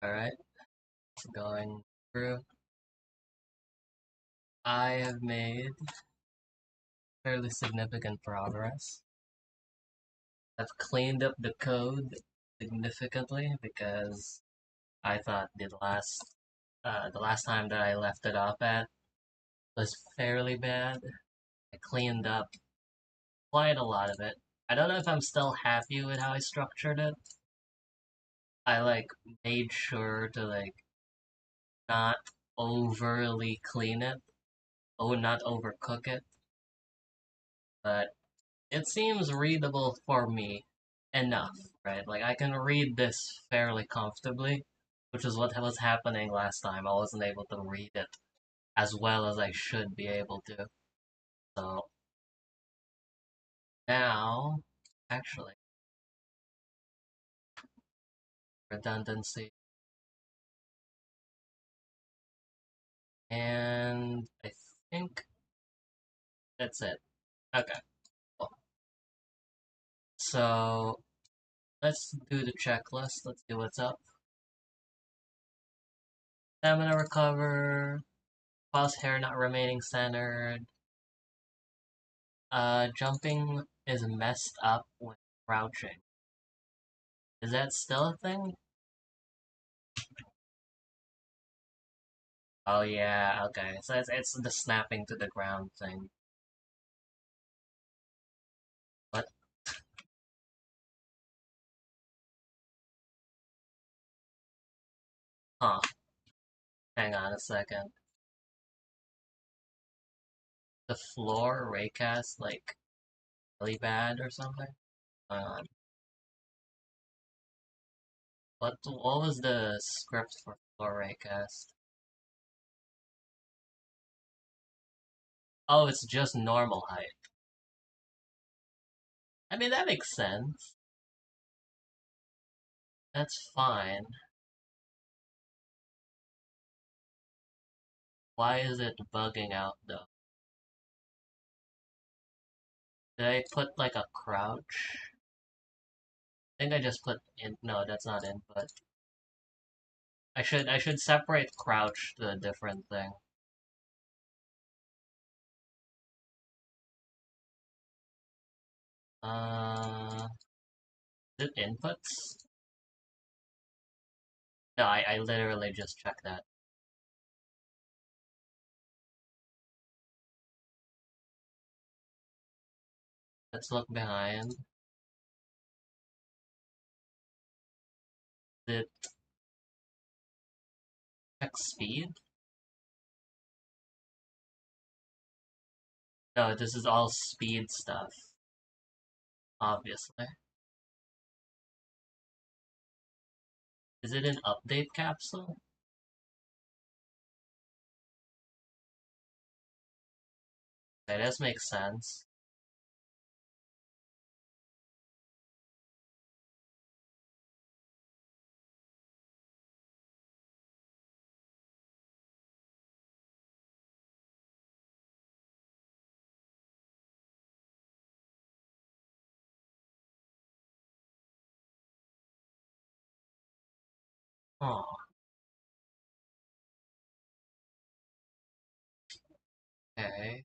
Alright, going through. I have made fairly significant progress. I've cleaned up the code significantly because I thought the last time that I left it off at was fairly bad. I cleaned up quite a lot of it. I don't know if I'm still happy with how I structured it. I made sure to not overly clean it, not overcook it, but it seems readable for me enough, right? Like I can read this fairly comfortably, which is what was happening last time. I wasn't able to read it as well as I should be able to. So now, actually, redundancy, and I think that's it. Okay, cool. So let's do the checklist. Let's see what's up. Stamina recover, pause hair not remaining centered. Jumping is messed up when crouching. Is that still a thing? Oh yeah, okay. So it's the snapping to the ground thing. What? Huh. Hang on a second. The floor raycast really bad or something? Hang on. What was the script for floor raycast? Oh, it's just normal height. I mean that makes sense. That's fine. Why is it bugging out though? Did I put like a crouch? I think I just put in. No, that's not input. I should separate crouch to a different thing. Is it inputs? No, I literally just checked that. Let's look behind. Did it check speed? No, this is all speed stuff, obviously. Is it an update capsule? Okay, this makes sense. Oh, okay.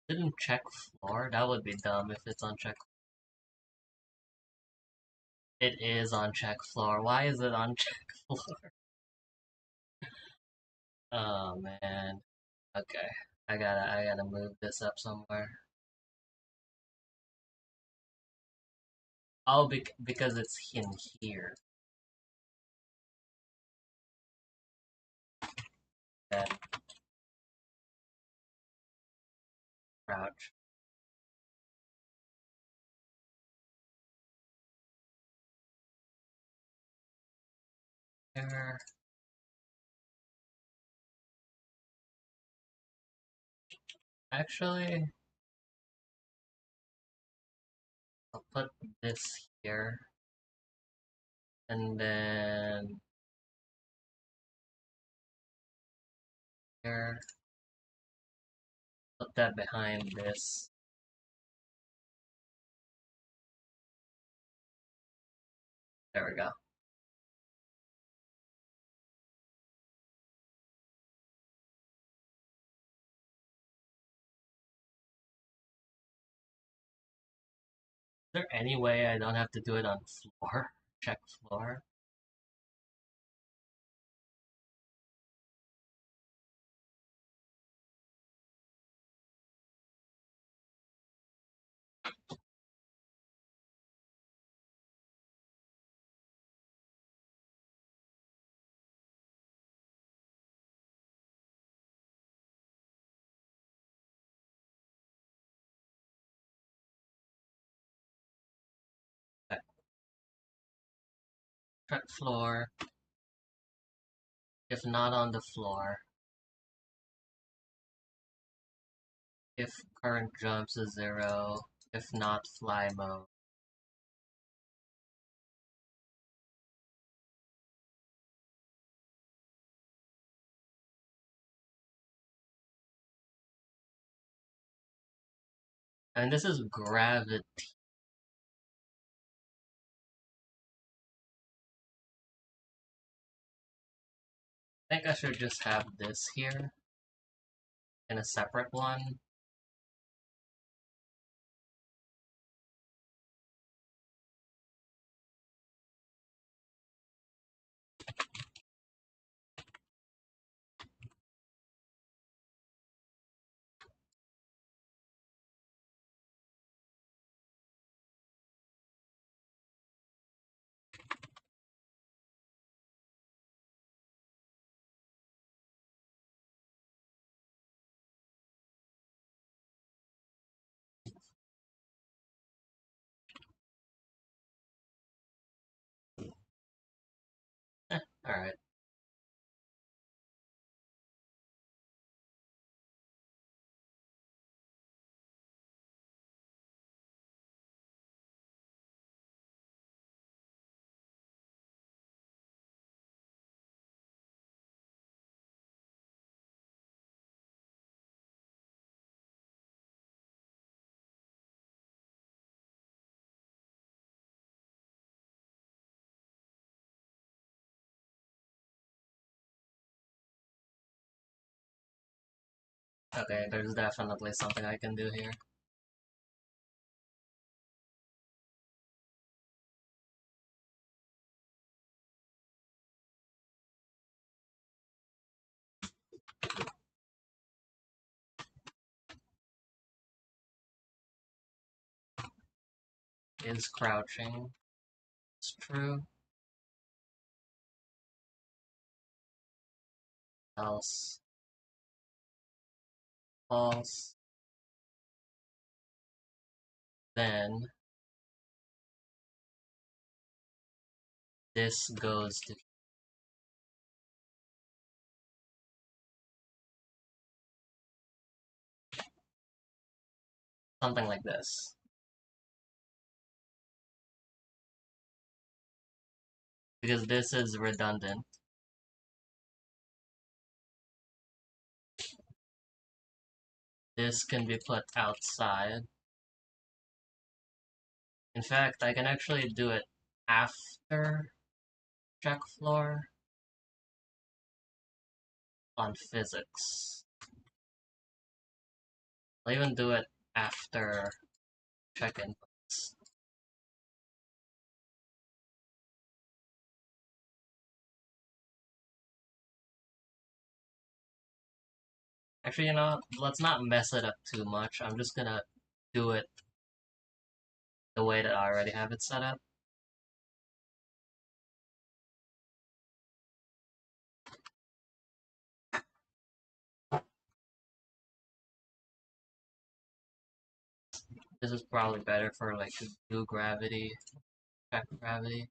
Didn't check floor? That would be dumb if it's on check. It is on check floor. Why is it on check floor? Oh man. Okay. I gotta move this up somewhere. Oh, because it's in here. Then crouch. There. Actually, I'll put this here, and then here. Put that behind this. There we go. Is there any way I don't have to do it on floor? Check floor? Okay. Check floor. If not on the floor. If current jumps is 0. If not, fly mode. And this is gravity. I think I should just have this here in a separate one. Alright. Okay, there's definitely something I can do here. Is crouching. It's true. Else. False. Then this goes to something like this. Because this is redundant. This can be put outside. In fact, I can actually do it after check floor on physics. I'll even do it after check inputs. Actually, you know, let's not mess it up too much. I'm just gonna do it the way that I already have it set up. This is probably better for like do gravity, check gravity.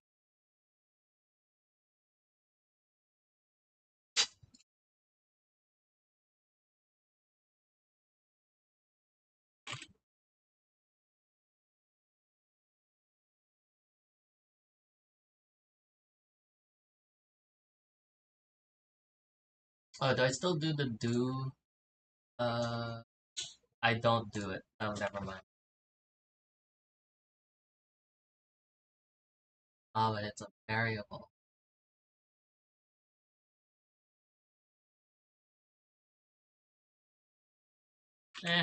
Oh, do I still do the do? I don't do it. Oh, never mind. Oh, but it's a variable.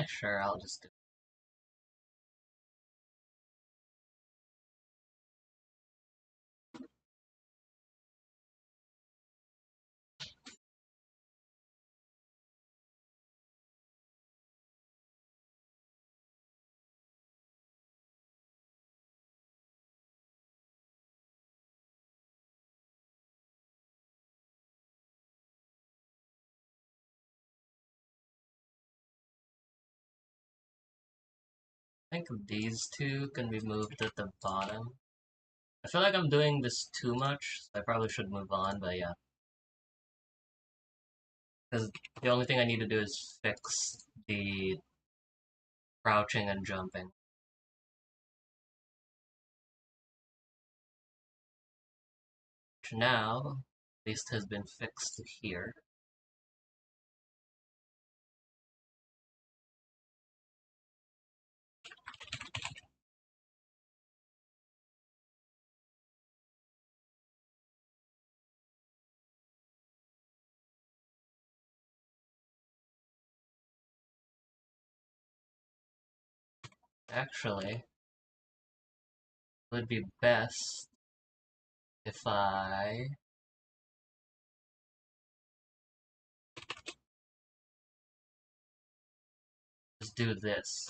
Sure, I'll just do it. I think these two can be moved at the bottom. I feel like I'm doing this too much, so I probably should move on, but yeah. Because the only thing I need to do is fix the crouching and jumping. Which now, at least has been fixed here. Actually, it would be best if I just do this.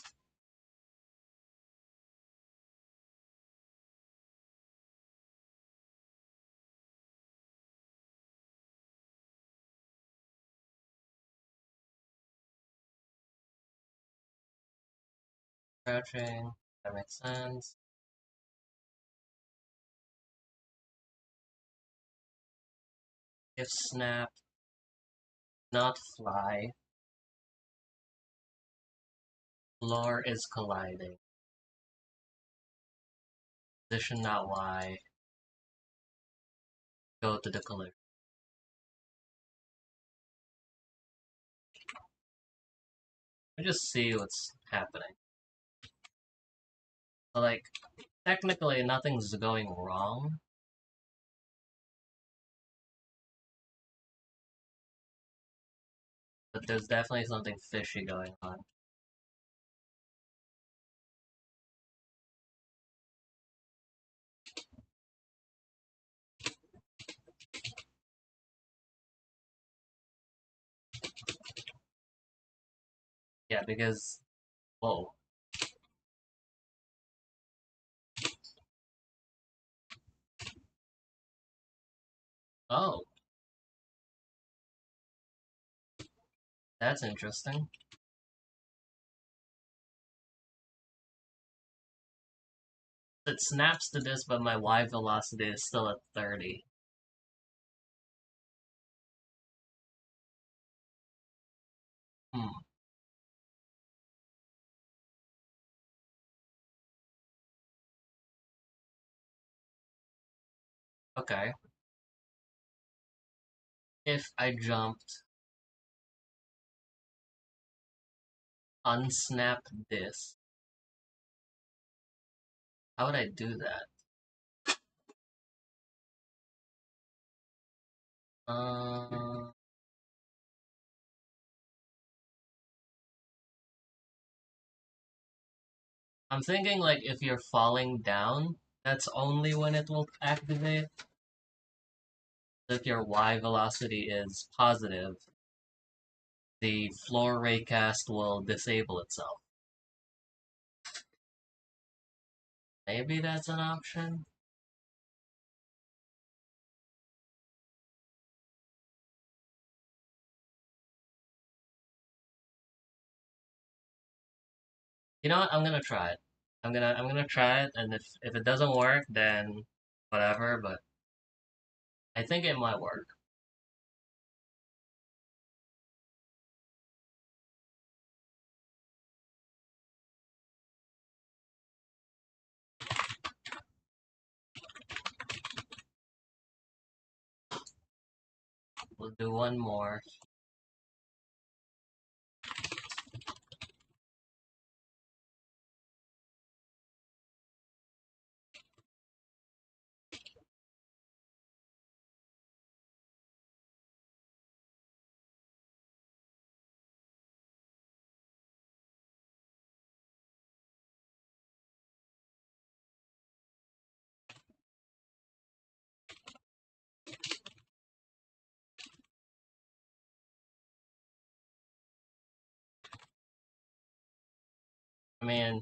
Crouching, that makes sense. If snap, not fly, floor is colliding. Position not Y, go to the collision. I just see what's happening. So, like, technically nothing's going wrong. But there's definitely something fishy going on. Yeah, because... Whoa. Oh, that's interesting. It snaps to this, but my Y velocity is still at 30. Hmm, okay. If I jumped, unsnap this, how would I do that? Uh, I'm thinking like if you're falling down, that's only when it will activate. If your Y velocity is positive, the floor raycast will disable itself. Maybe that's an option? You know what? I'm gonna try it. I'm gonna try it, and if it doesn't work, then whatever. But I think it might work. We'll do one more. I mean,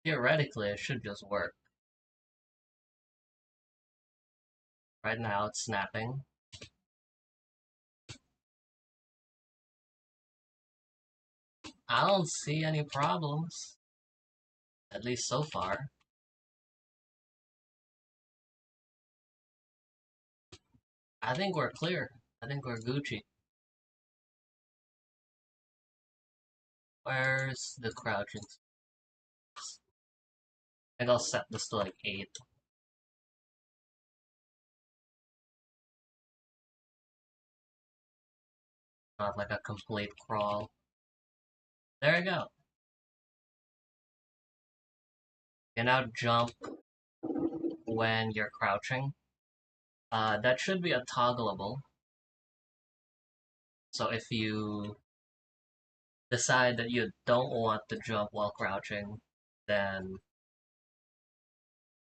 theoretically, it should just work. Right now, it's snapping. I don't see any problems, at least so far. I think we're clear. I think we're Gucci. Where's the crouching? I think I'll set this to like 8. Not like a complete crawl. There we go. You now jump when you're crouching. That should be a toggleable. So if you decide that you don't want to jump while crouching, then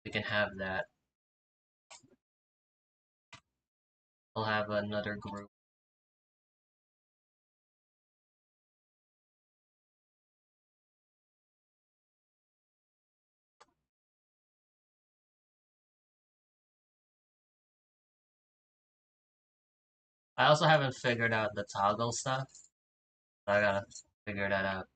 you can have that. We'll have another group. I also haven't figured out the toggle stuff. I gotta figure that out.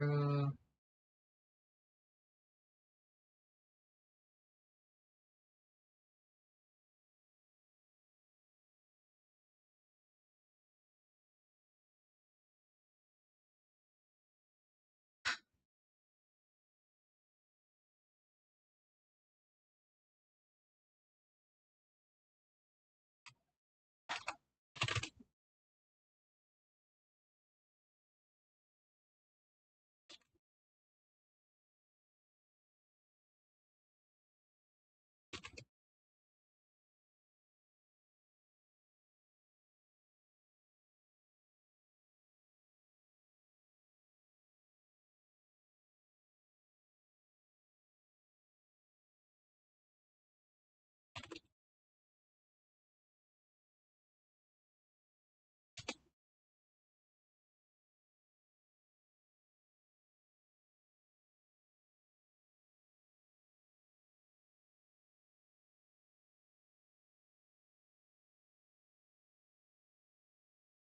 Uh,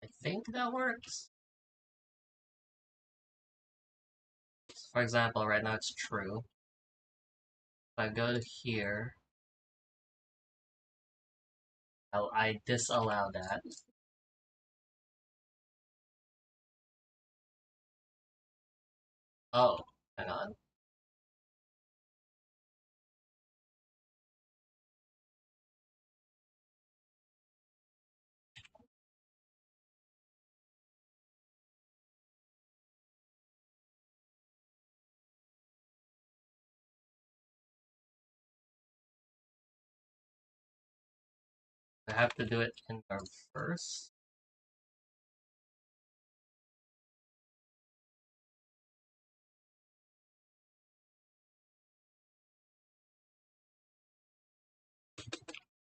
I think that works. For example, right now it's true. If I go to here, I disallow that. Oh, hang on. I have to do it in reverse.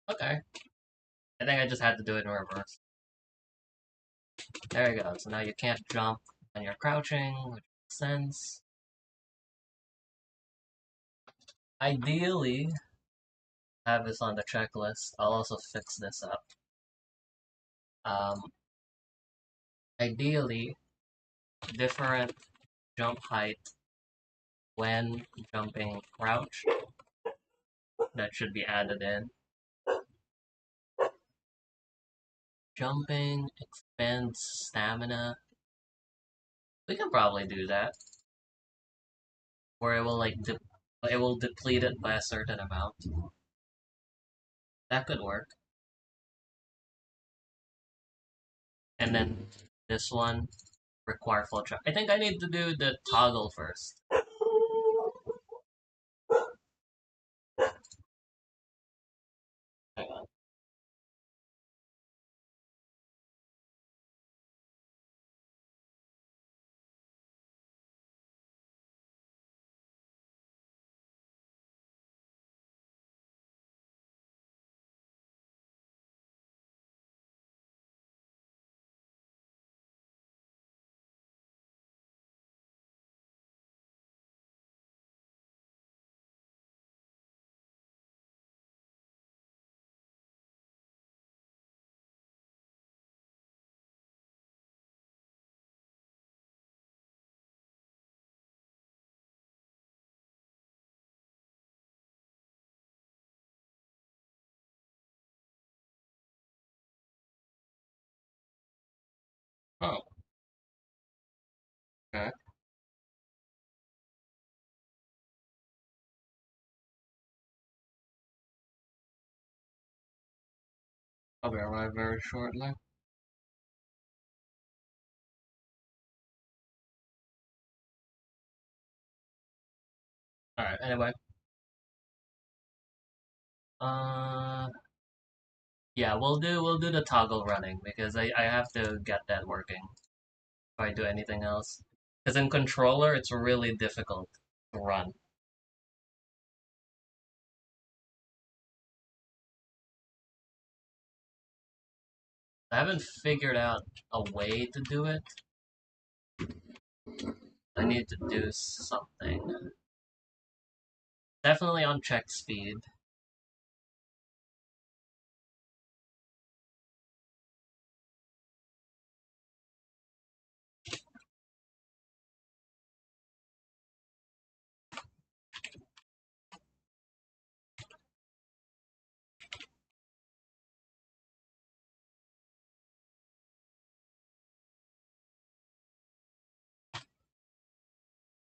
Okay. I think I just had to do it in reverse. There you go. So now you can't jump when you're crouching, which makes sense. Ideally, have this on the checklist. I'll also fix this up. Um, Ideally, different jump height when jumping crouch. That should be added in. Jumping expends stamina. We can probably do that. Where it will like it will deplete it by a certain amount. That could work. And then this one require full jump. I think I need to do the toggle first. Hang on. Oh, okay. I'll be arriving very shortly. Alright, anyway. Uh, yeah, we'll do the toggle running because I have to get that working if I do anything else. Because in controller, it's really difficult to run. I haven't figured out a way to do it. I need to do something. Definitely on check speed.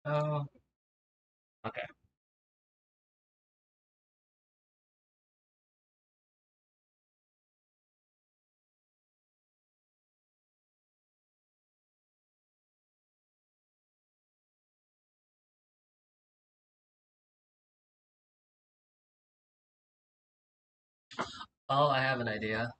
Oh, okay. Oh, I have an idea.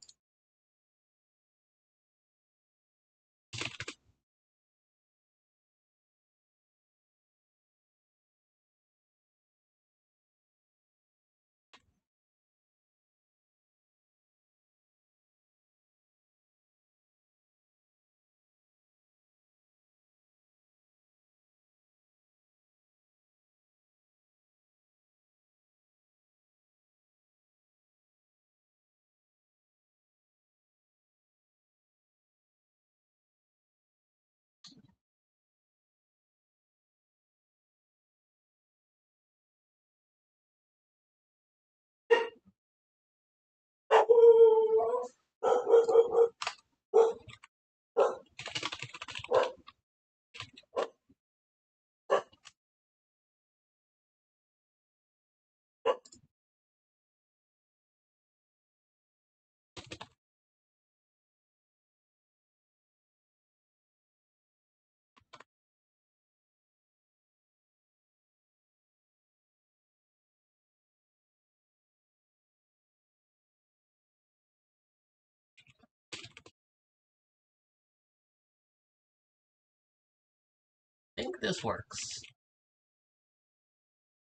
I think this works,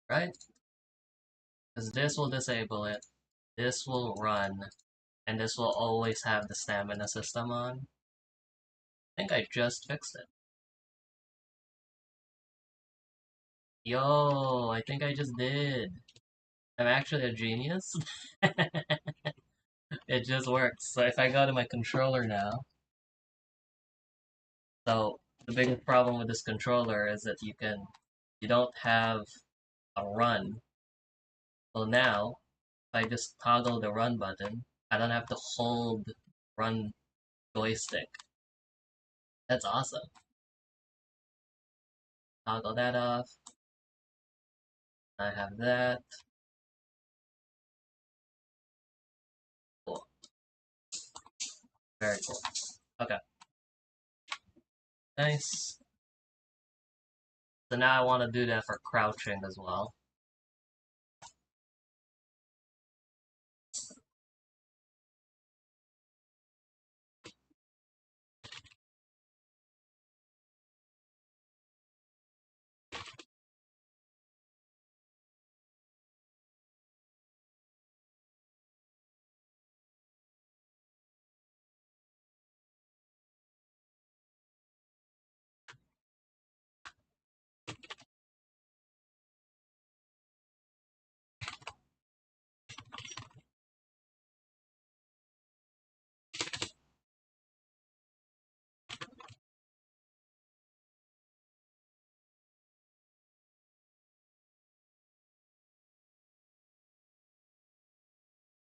right? Because this will disable it, this will run, and this will always have the stamina system on. I think I just fixed it. Yo, I think I just did. I'm actually a genius. It just works. So if I go to my controller now, so the biggest problem with this controller is that you don't have a run. Well now, if I just toggle the run button, I don't have to hold run joystick. That's awesome. Toggle that off. I have that. Cool. Very cool. Okay, nice. So now I want to do that for crouching as well.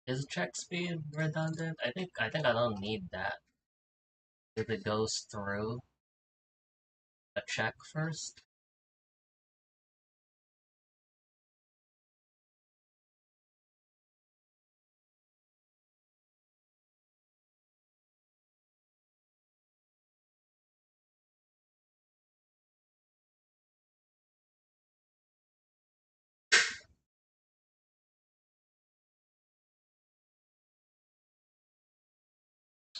Is check speed redundant? I think I don't need that. if it goes through a check first.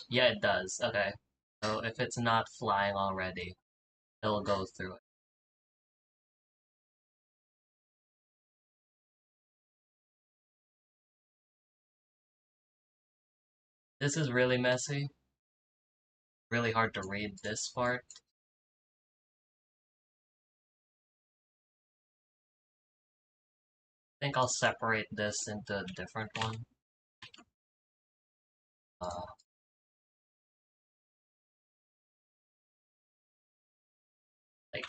Yeah, it does. Okay. So if it's not flying already, it'll go through it. This is really messy. Really hard to read this part. I think I'll separate this into a different one. Uh, like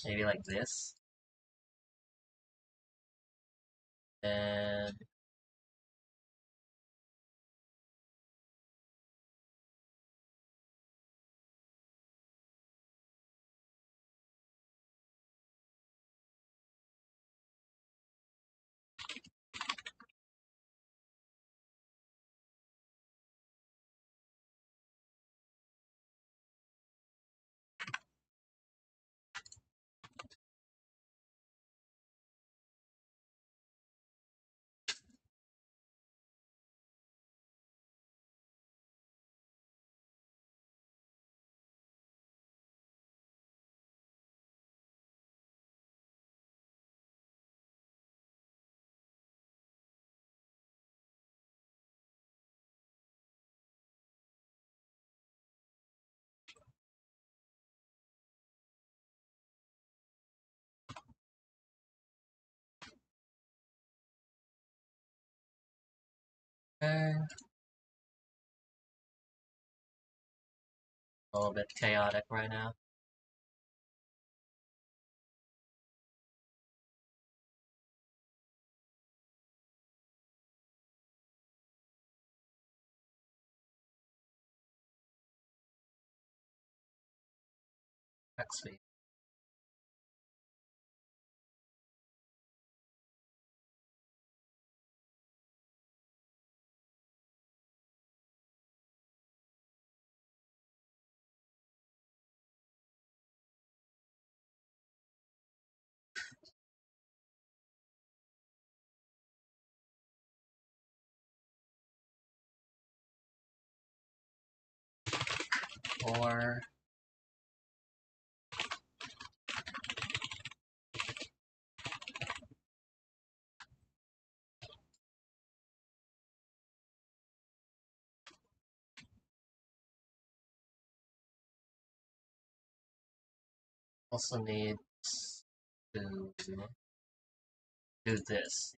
maybe like this. And a little bit chaotic right now. XP. Or also need to do this.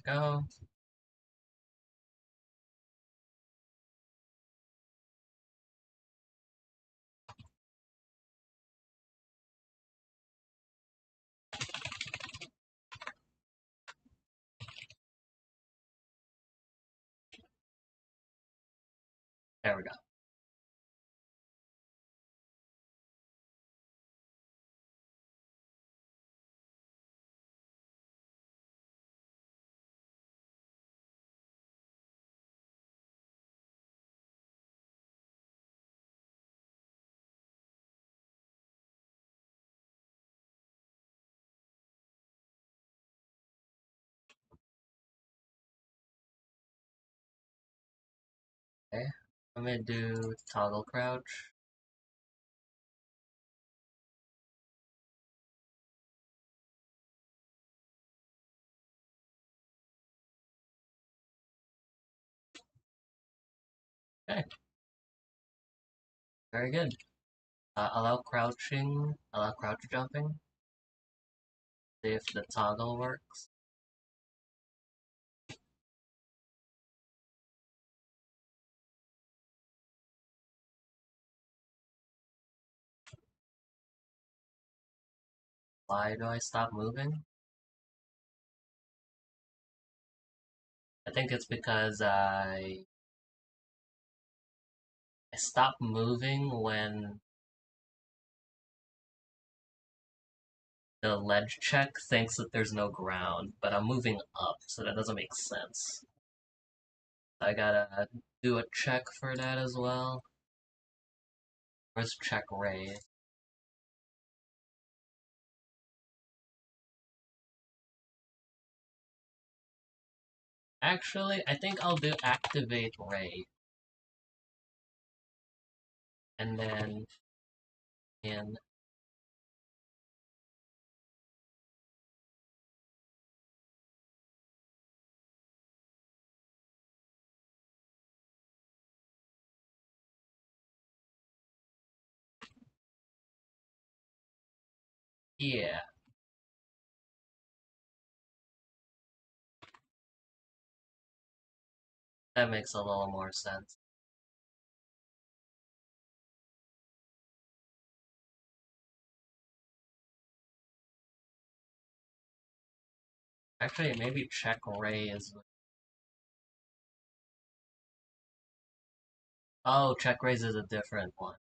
Go. There we go. Okay. I'm gonna do toggle crouch. Okay. Very good. Allow crouching. Allow crouch jumping. See if the toggle works. Why do I stop moving? I think it's because I stop moving when the ledge check thinks that there's no ground, but I'm moving up, so that doesn't make sense. I gotta do a check for that as well. Where's check Ray? Actually, I think I'll do activate Ray. And then in yeah, that makes a little more sense. Actually, maybe check Ray is. Oh, check raise is a different one.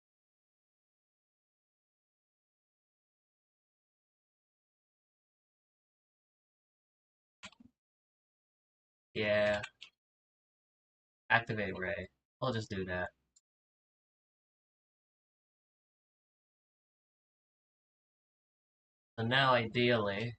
Yeah, activate Ray. I'll just do that. So now, ideally,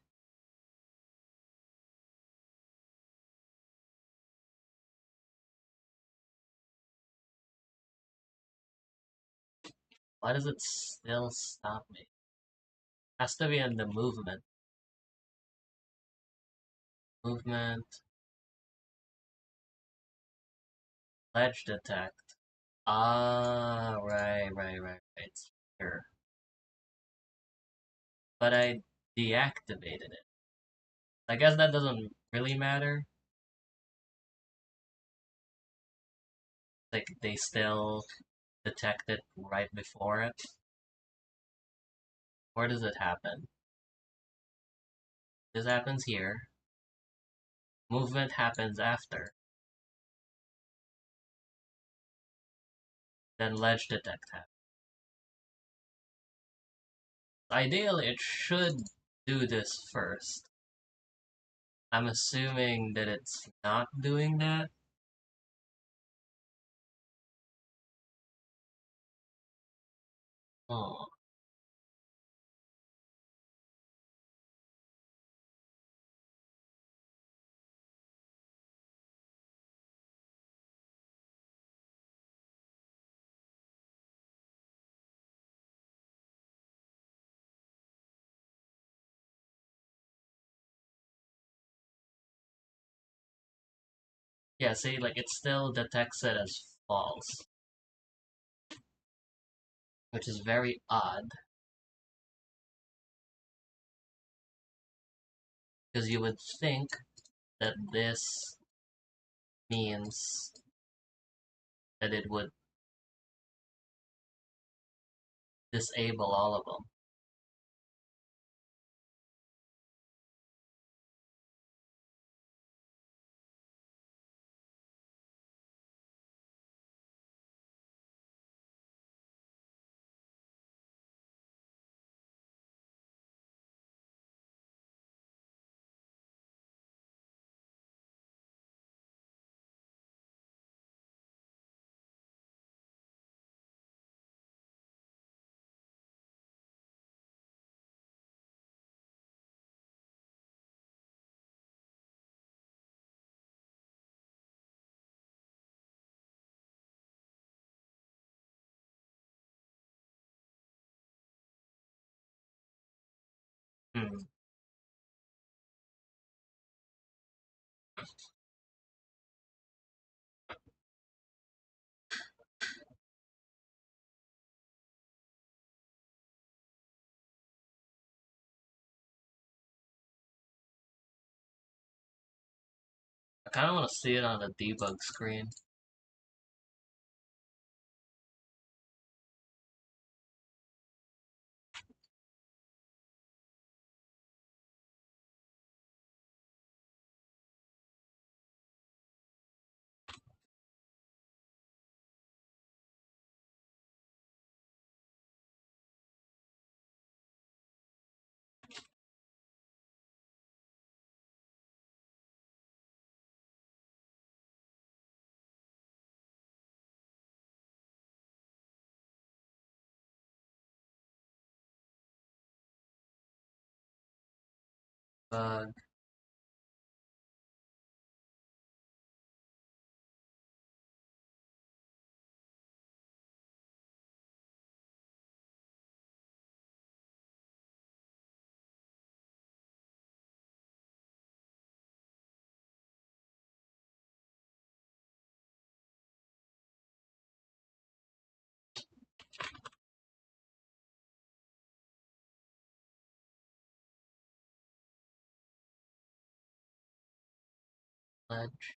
why does it still stop me? Has to be in the movement. Movement, ledge detect. Ah, right. Here. But I deactivated it. I guess that doesn't really matter. Like, they still detect it right before it. Where does it happen? This happens here. Movement happens after. Then ledge detect happens. Ideally, it should do this first. I'm assuming that it's not doing that. Oh. Yeah, see, like, it still detects it as false, which is very odd, because you would think that this means that it would disable all of them. Hmm. I kind of want to see it on the debug screen. Bug. Ledge.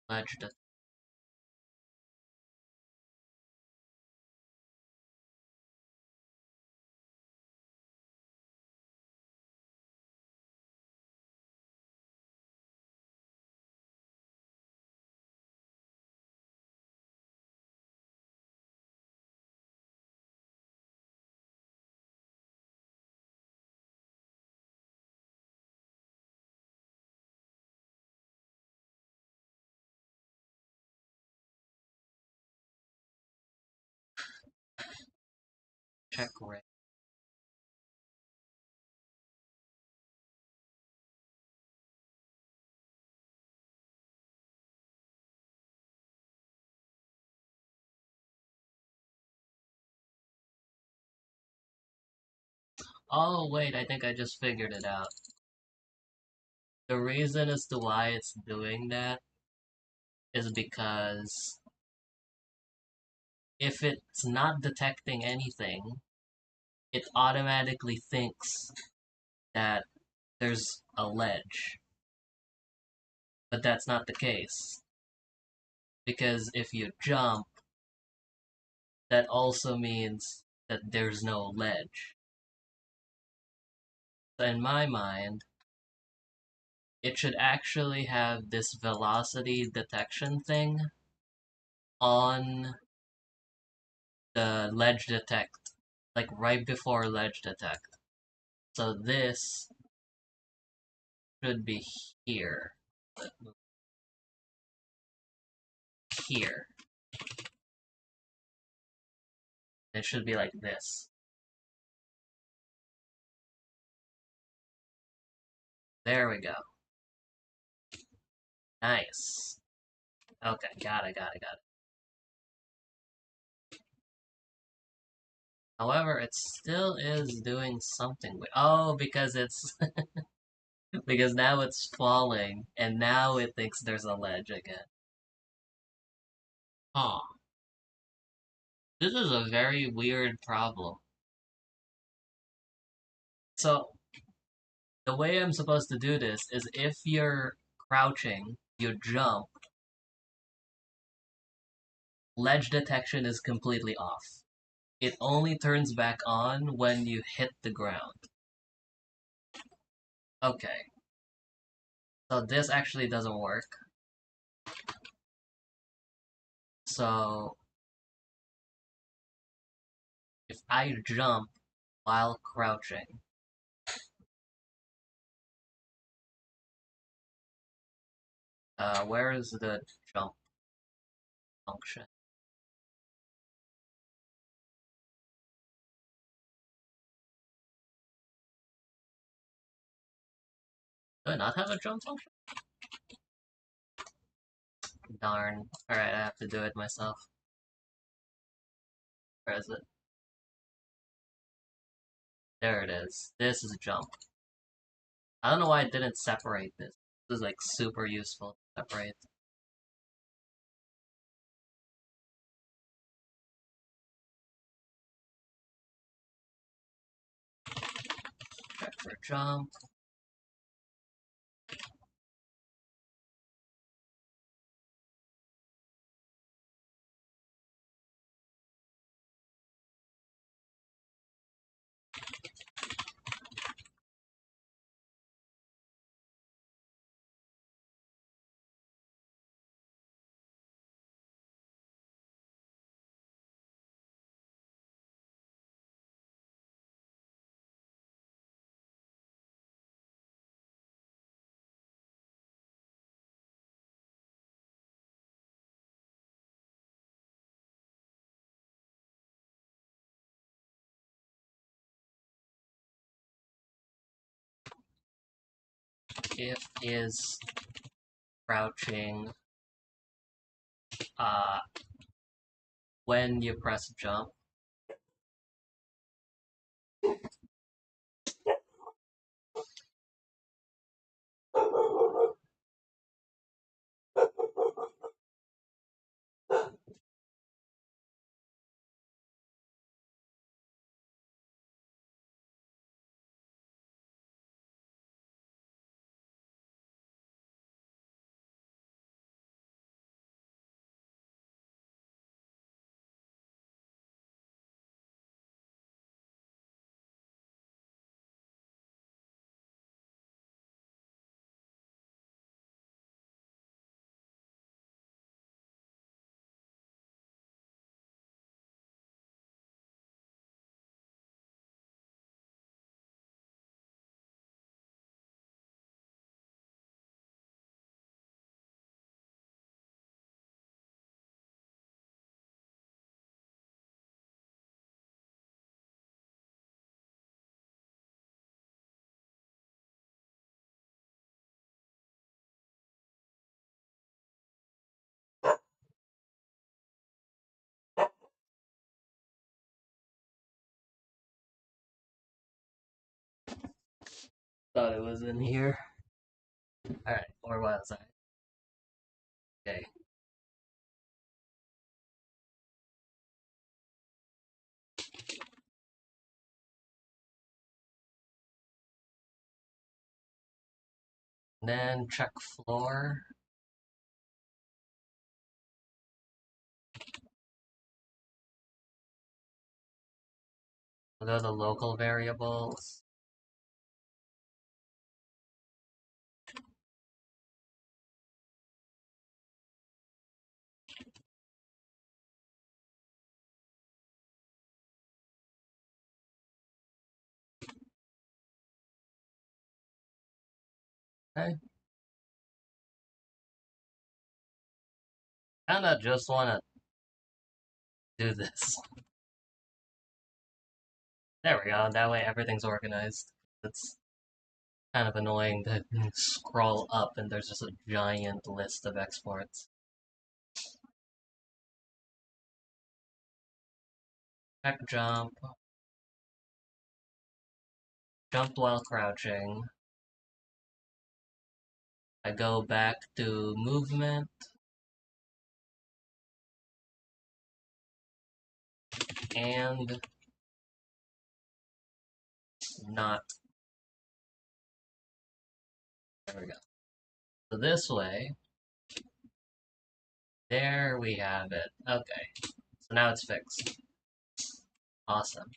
Ledge. Check rate. Oh, wait, I think I just figured it out. The reason as to why it's doing that is because if it's not detecting anything, it automatically thinks that there's a ledge. But that's not the case. Because if you jump, that also means that there's no ledge. So in my mind, it should actually have this velocity detection thing on the ledge detect, like right before ledge detect. So this should be here. Here. It should be like this. There we go. Nice. Okay, got it. However, it still is doing something. Oh, because it's because now it's falling, and now it thinks there's a ledge again. Huh. This is a very weird problem. So, the way I'm supposed to do this is if you're crouching, you jump, ledge detection is completely off. It only turns back on when you hit the ground. Okay, so this actually doesn't work. So, if I jump while crouching, where is the jump function? Do I not have a jump function? Darn. Alright, I have to do it myself. Where is it? There it is. This is a jump. I don't know why I didn't separate this. This is like super useful to separate. Check for jump. if is crouching uh, when you press jump. Thought it was in here. Alright, or was I? Okay. Then check floor. We'll go to local variables. Okay. Kinda just wanna do this. There we go, that way everything's organized. It's kind of annoying to scroll up and there's just a giant list of exports. Check jump. Jump while crouching. I go back to movement. And not. There we go. So this way, there we have it. Okay, so now it's fixed. Awesome.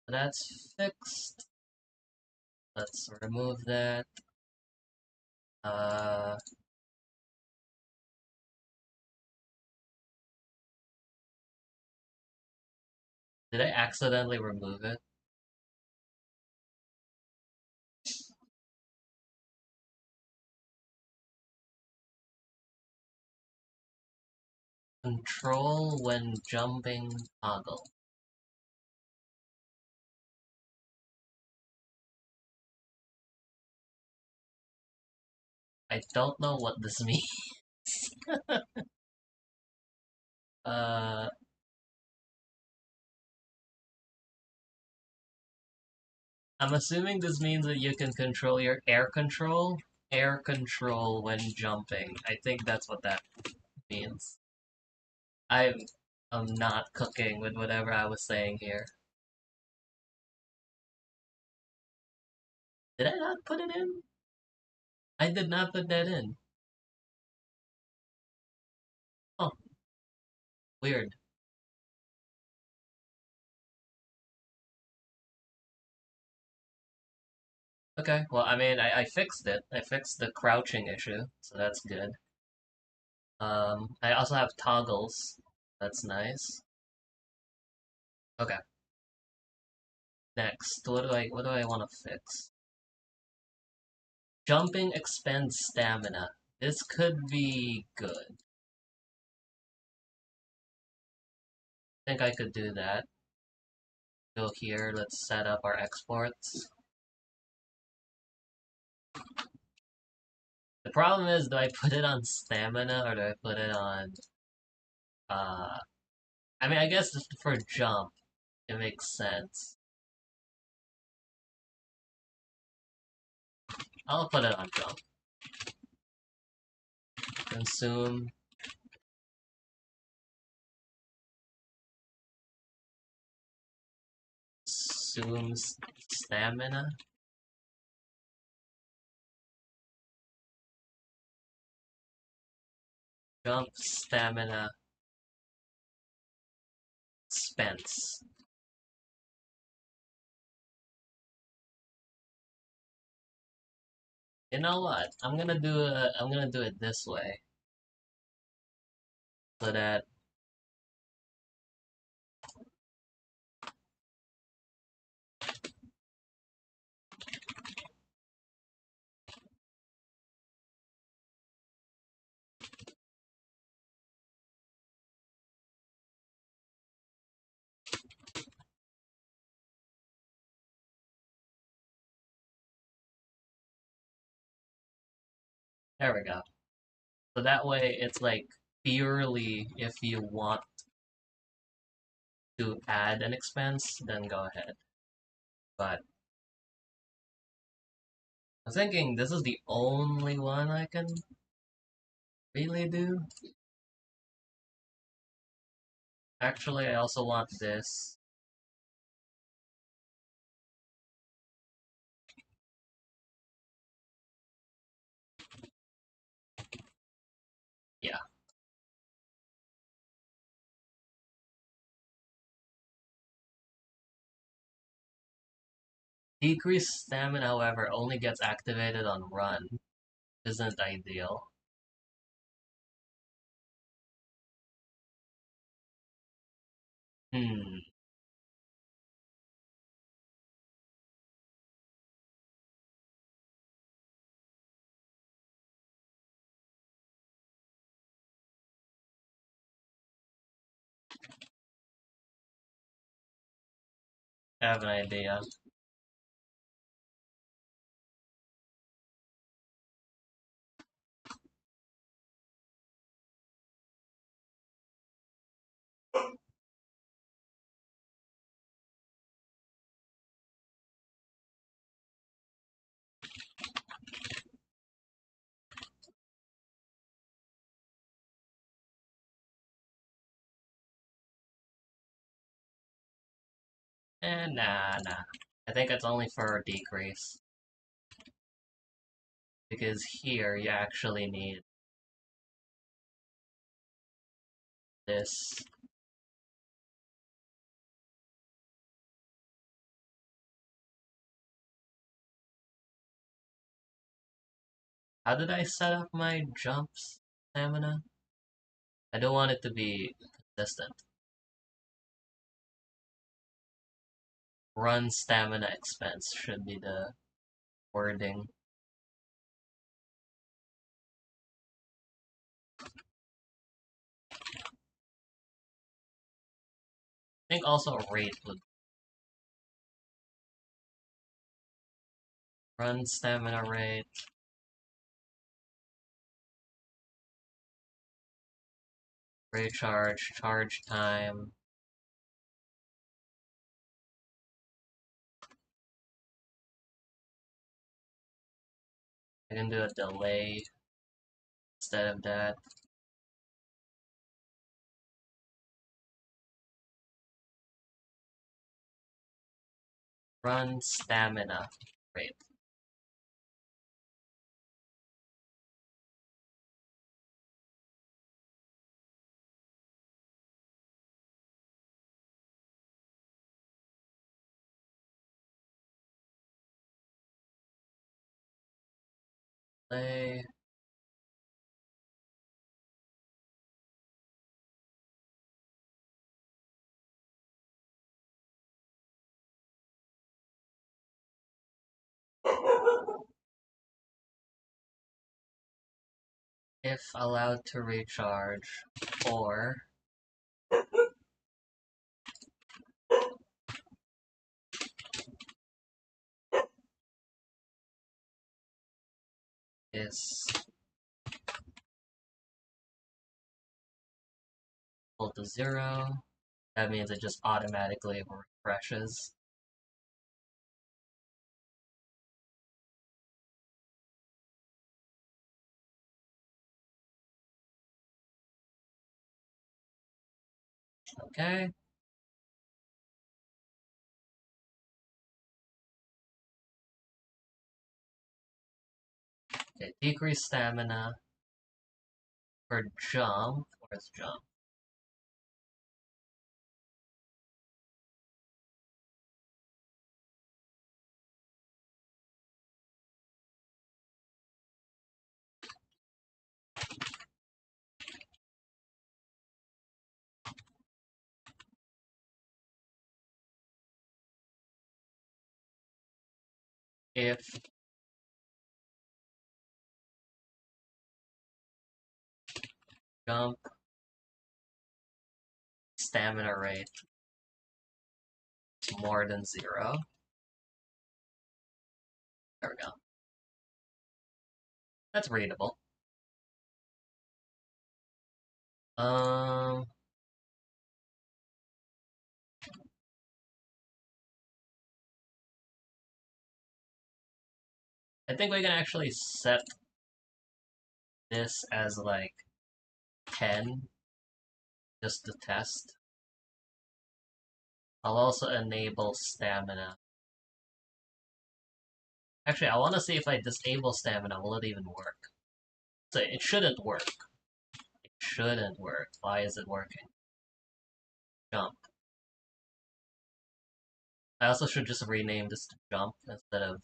So that's fixed. Let's remove that. Uh, did I accidentally remove it? Control when jumping toggle. I don't know what this means. uh, I'm assuming this means that you can control your air control when jumping. I think that's what that means. I'm not cooking with whatever I was saying here. Did I not put it in? I did not put that in. Oh, weird. Okay, well, I mean, I fixed it. I fixed the crouching issue, so that's good. I also have toggles. That's nice. Okay, next, what do I want to fix? Jumping expends stamina. This could be good. I think I could do that. Go here, let's set up our exports. problem is, do I put it on stamina or do I put it on, uh, I mean, I guess just for jump, it makes sense. I'll put it on jump. Consume. Consumes stamina. Jump, stamina, expense. You know what? I'm gonna do it this way. So that there we go. So that way it's like purely if you want to add an expense, then go ahead. But I'm thinking this is the only one I can really do. Actually, I also want this. Yeah. Decreased stamina, however, only gets activated on run. Isn't ideal. Hmm. I have an idea. Nah. I think it's only for a decrease. Because here you actually need this. How did I set up my jumps stamina? I don't want it to be consistent. Run stamina expense should be the wording. I think also rate would run stamina rate. Recharge, charge time. I can do a delay instead of that. Run stamina rate. Play. If allowed to recharge, or is equal to 0. That means it just automatically refreshes. Okay. Okay, decrease stamina for jump. Where's jump? If jump stamina rate is more than 0. There we go. That's readable. Um, I think we can actually set this as like 10 just to test. I'll also enable stamina. Actually, I want to see if I disable stamina, will it even work? So it shouldn't work. It shouldn't work. Why is it working? Jump. I also should just rename this to jump instead of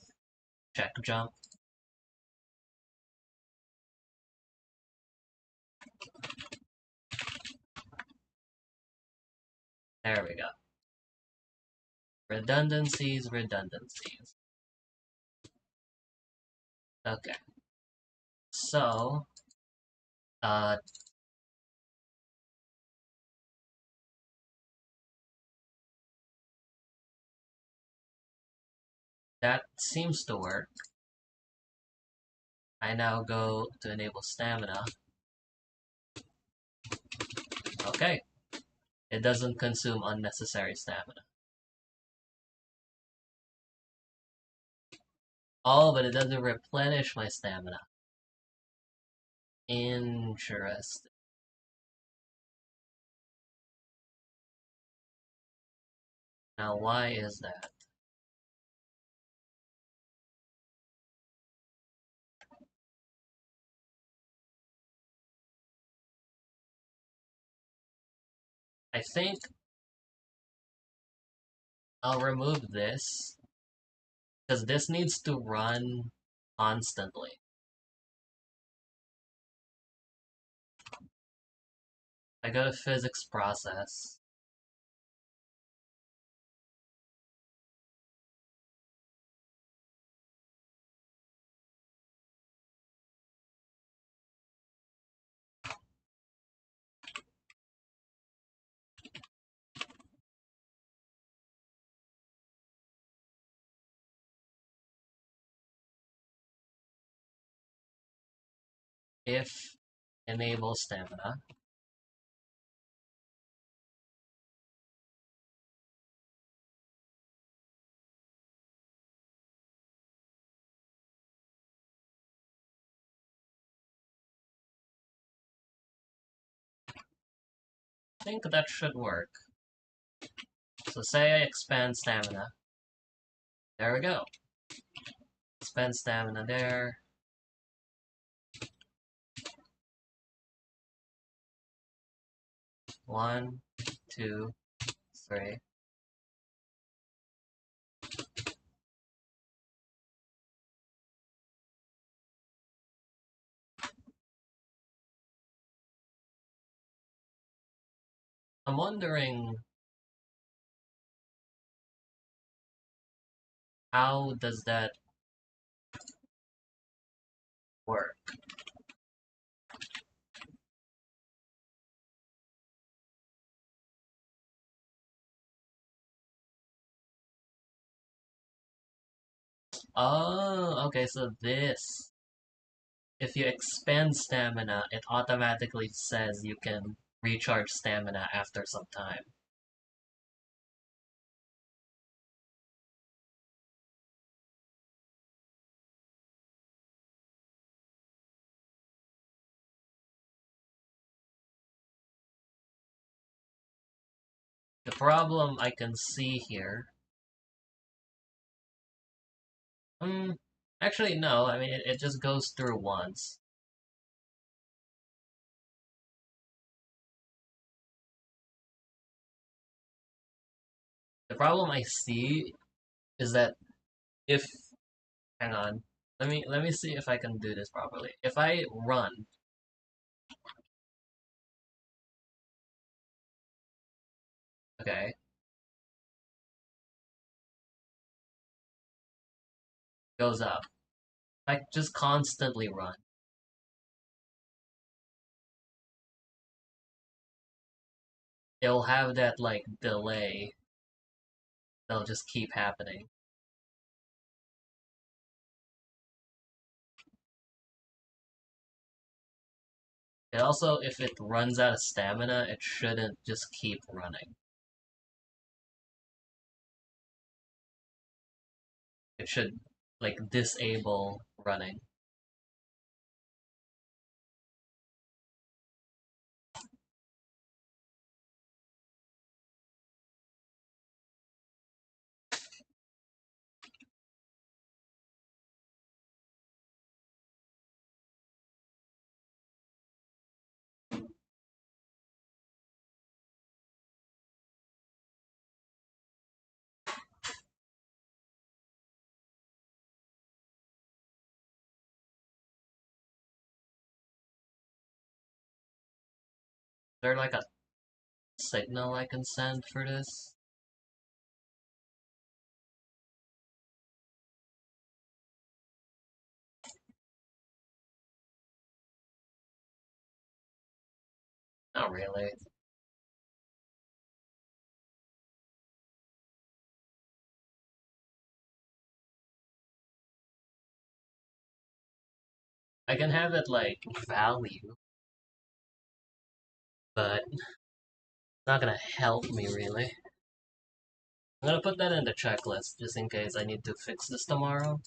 check jump. There we go. Redundancies, redundancies. Okay. So, uh, that seems to work. I now go to enable stamina. Okay. It doesn't consume unnecessary stamina. Oh, but it doesn't replenish my stamina. Interesting. Now, why is that? I think I'll remove this, because this needs to run constantly. I go to physics process. If enable stamina, I think that should work. So say I expand stamina. There we go. Expand stamina there. One, two, three. I'm wondering, how does that work? Oh, okay, so this. If you expend stamina, it automatically says you can recharge stamina after some time. The problem I can see here. Um, Actually, no. I mean, it just goes through once. The problem I see is that if hang on, let me see if I can do this properly. If I run, okay, goes up. If I just constantly run, it'll have that like delay. They'll just keep happening. And also, if it runs out of stamina, it shouldn't just keep running. It should like disable running. Is there like a signal I can send for this? Not really. I can have it like value, but it's not gonna help me really. I'm gonna put that in the checklist just in case I need to fix this tomorrow.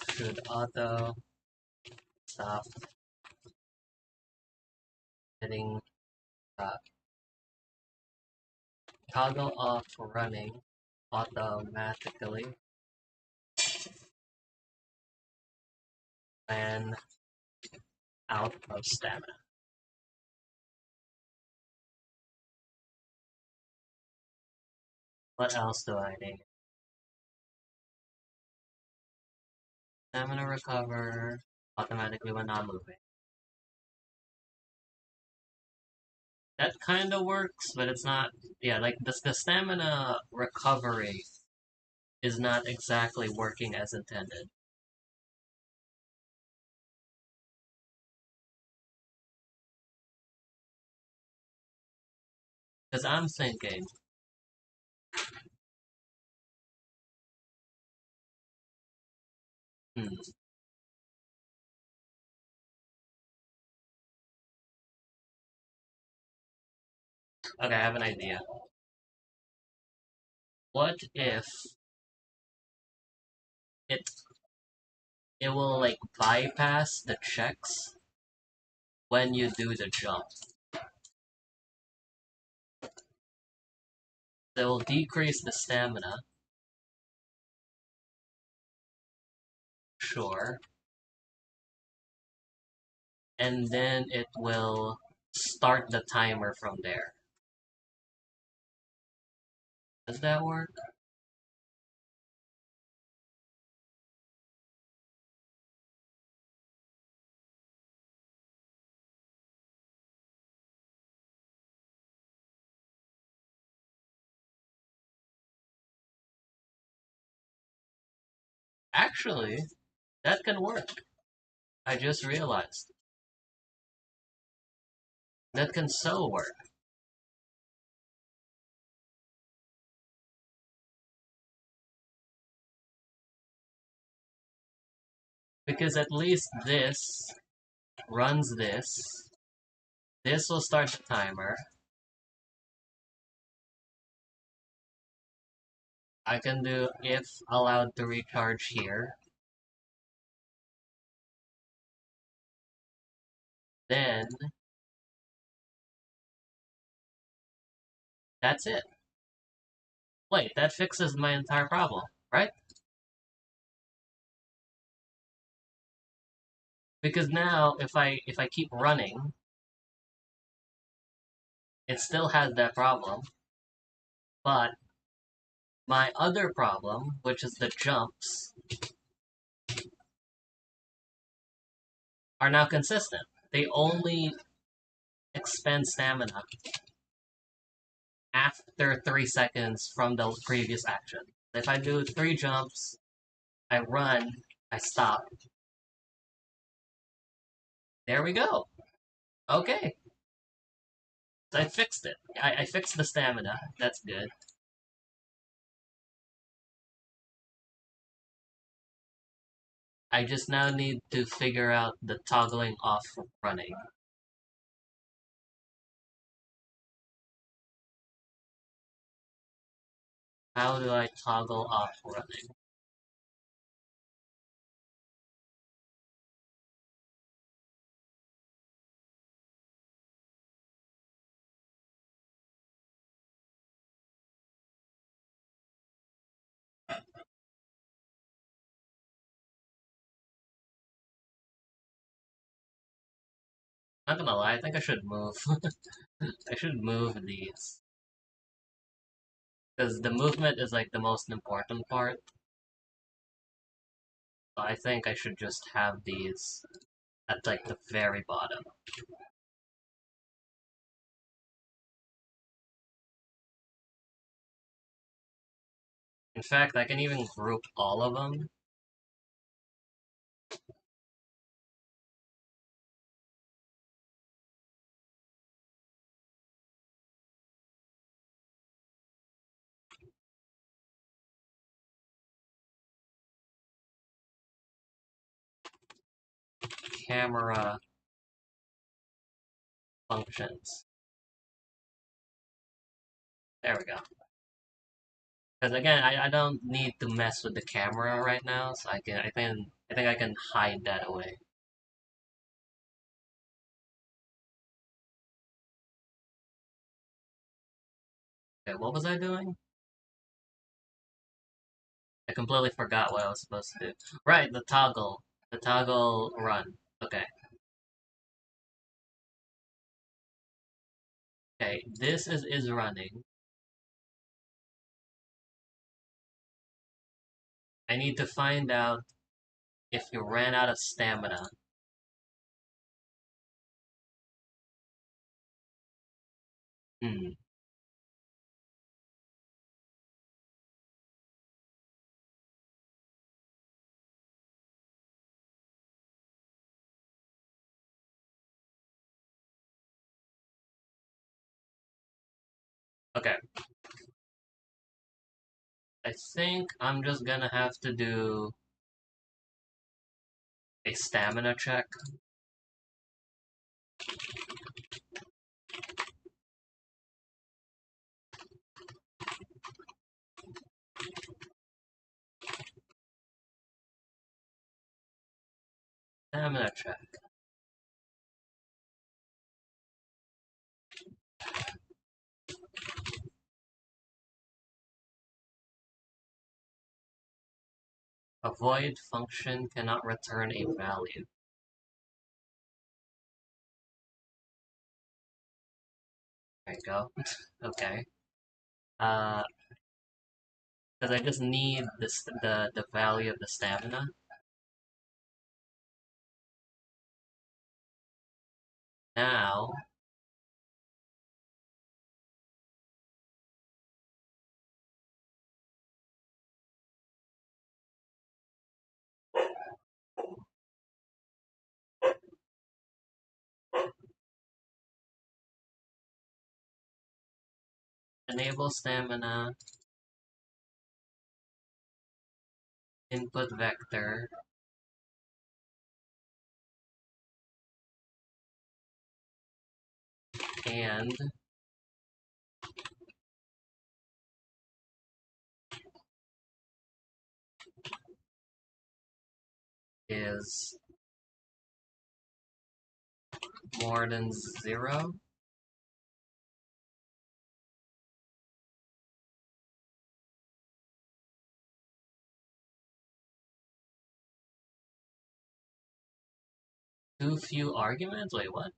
Should auto stop hitting toggle off running automatically when out of stamina. What else do I need? Stamina recover automatically when not moving. That kind of works, but it's not. Yeah, like the stamina recovery is not exactly working as intended. Because I'm thinking, hmm, okay, I have an idea. What if it it will like bypass the checks when you do the jump? It will decrease the stamina, sure, and then it will start the timer from there. Does that work? Actually, that can work. I just realized. That can so work. Because at least this runs this. This will start the timer. I can do if allowed to recharge here. Then that's it. Wait, that fixes my entire problem, right? Because now if I keep running, it still has that problem. But my other problem, which is the jumps, are now consistent. They only expend stamina after 3 seconds from the previous action. If I do 3 jumps, I run, I stop. There we go. Okay. So I fixed it. I fixed the stamina. That's good. I just now need to figure out the toggling off running. How do I toggle off running? Not gonna lie, I think I should move. I should move these. Because the movement is like the most important part. So I think I should just have these at like the very bottom. In fact, I can even group all of them. Camera functions. There we go. Because again, I don't need to mess with the camera right now, so I think I can hide that away. Okay, what was I doing? I completely forgot what I was supposed to do. Right, the toggle. The toggle run. Okay. Okay, this is running. I need to find out if you ran out of stamina. Hmm. Okay. I think I'm just gonna have to do a stamina check. Stamina check. A void function cannot return a value. There you go. Okay. Uh, because I just need the value of the stamina. Now, enable stamina, input vector, and is more than 0. Too few arguments? Wait, what?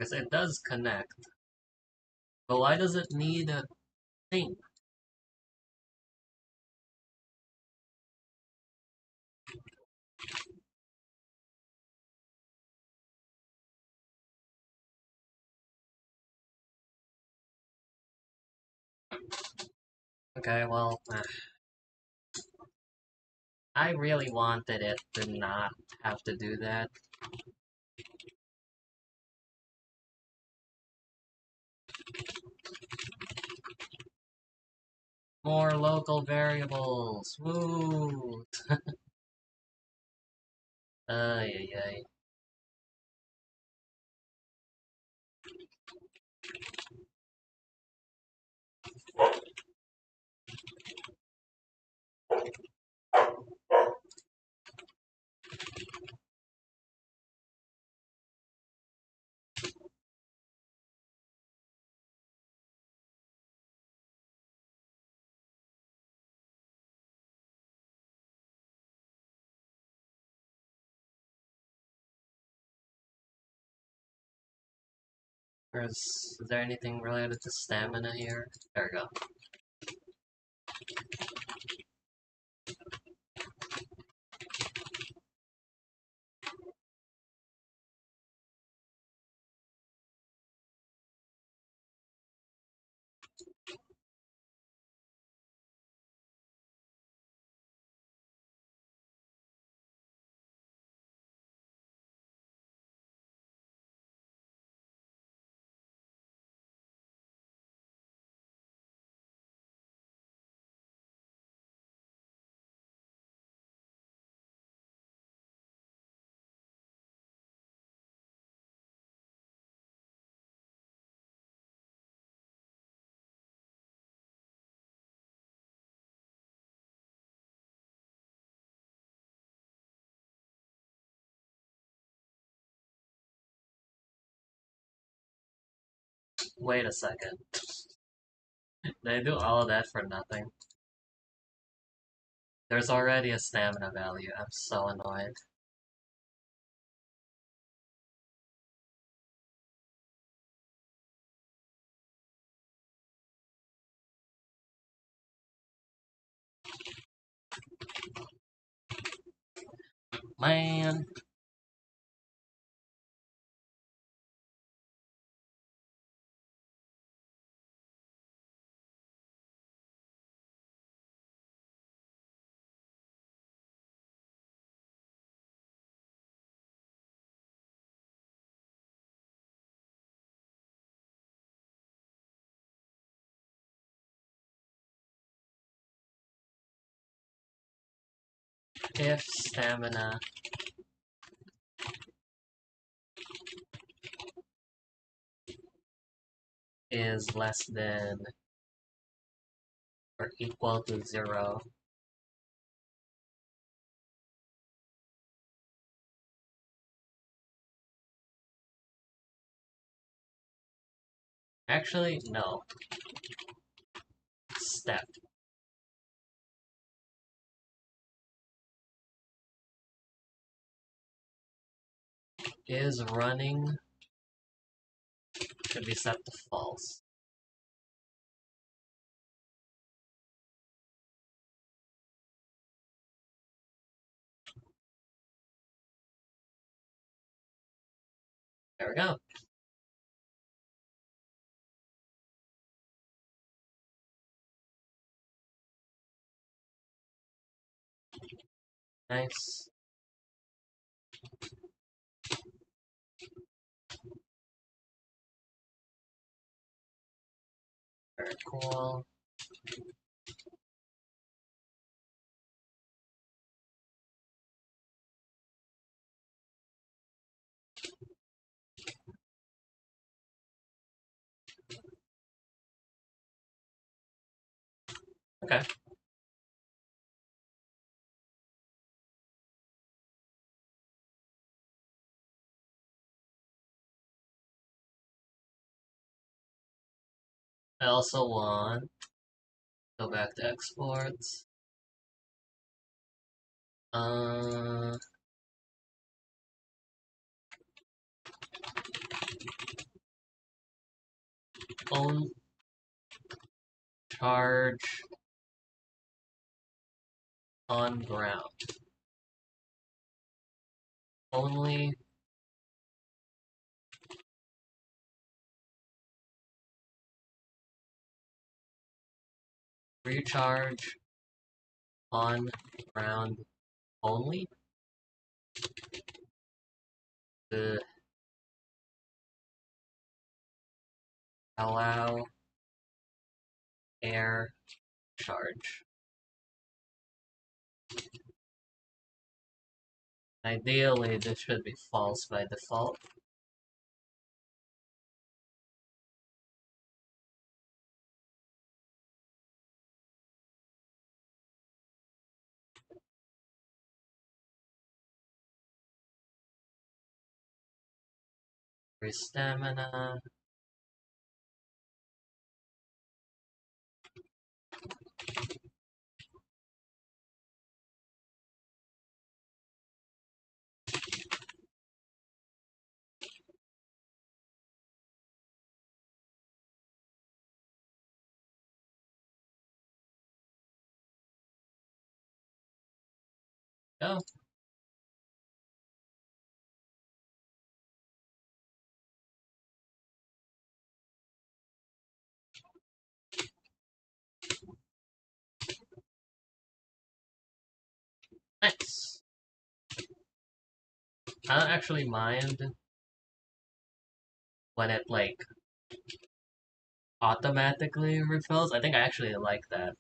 Because it does connect. But why does it need a thing? Okay, well, I really wanted it to not have to do that. More local variables! Woo! Ay, ay, ay. Is there anything related to stamina here? There we go. Wait a second. They do all of that for nothing. There's already a stamina value. I'm so annoyed. Man. If stamina is less than or equal to 0, actually, no. Step is running should be set to false. There we go. Nice. Very cool. Okay. I also want go back to exports. Uh, own charge on ground. Only recharge on ground only. The allow air charge. Ideally, this should be false by default. Free stamina. Go. Nice. I don't actually mind when it like automatically refills. I think I actually like that.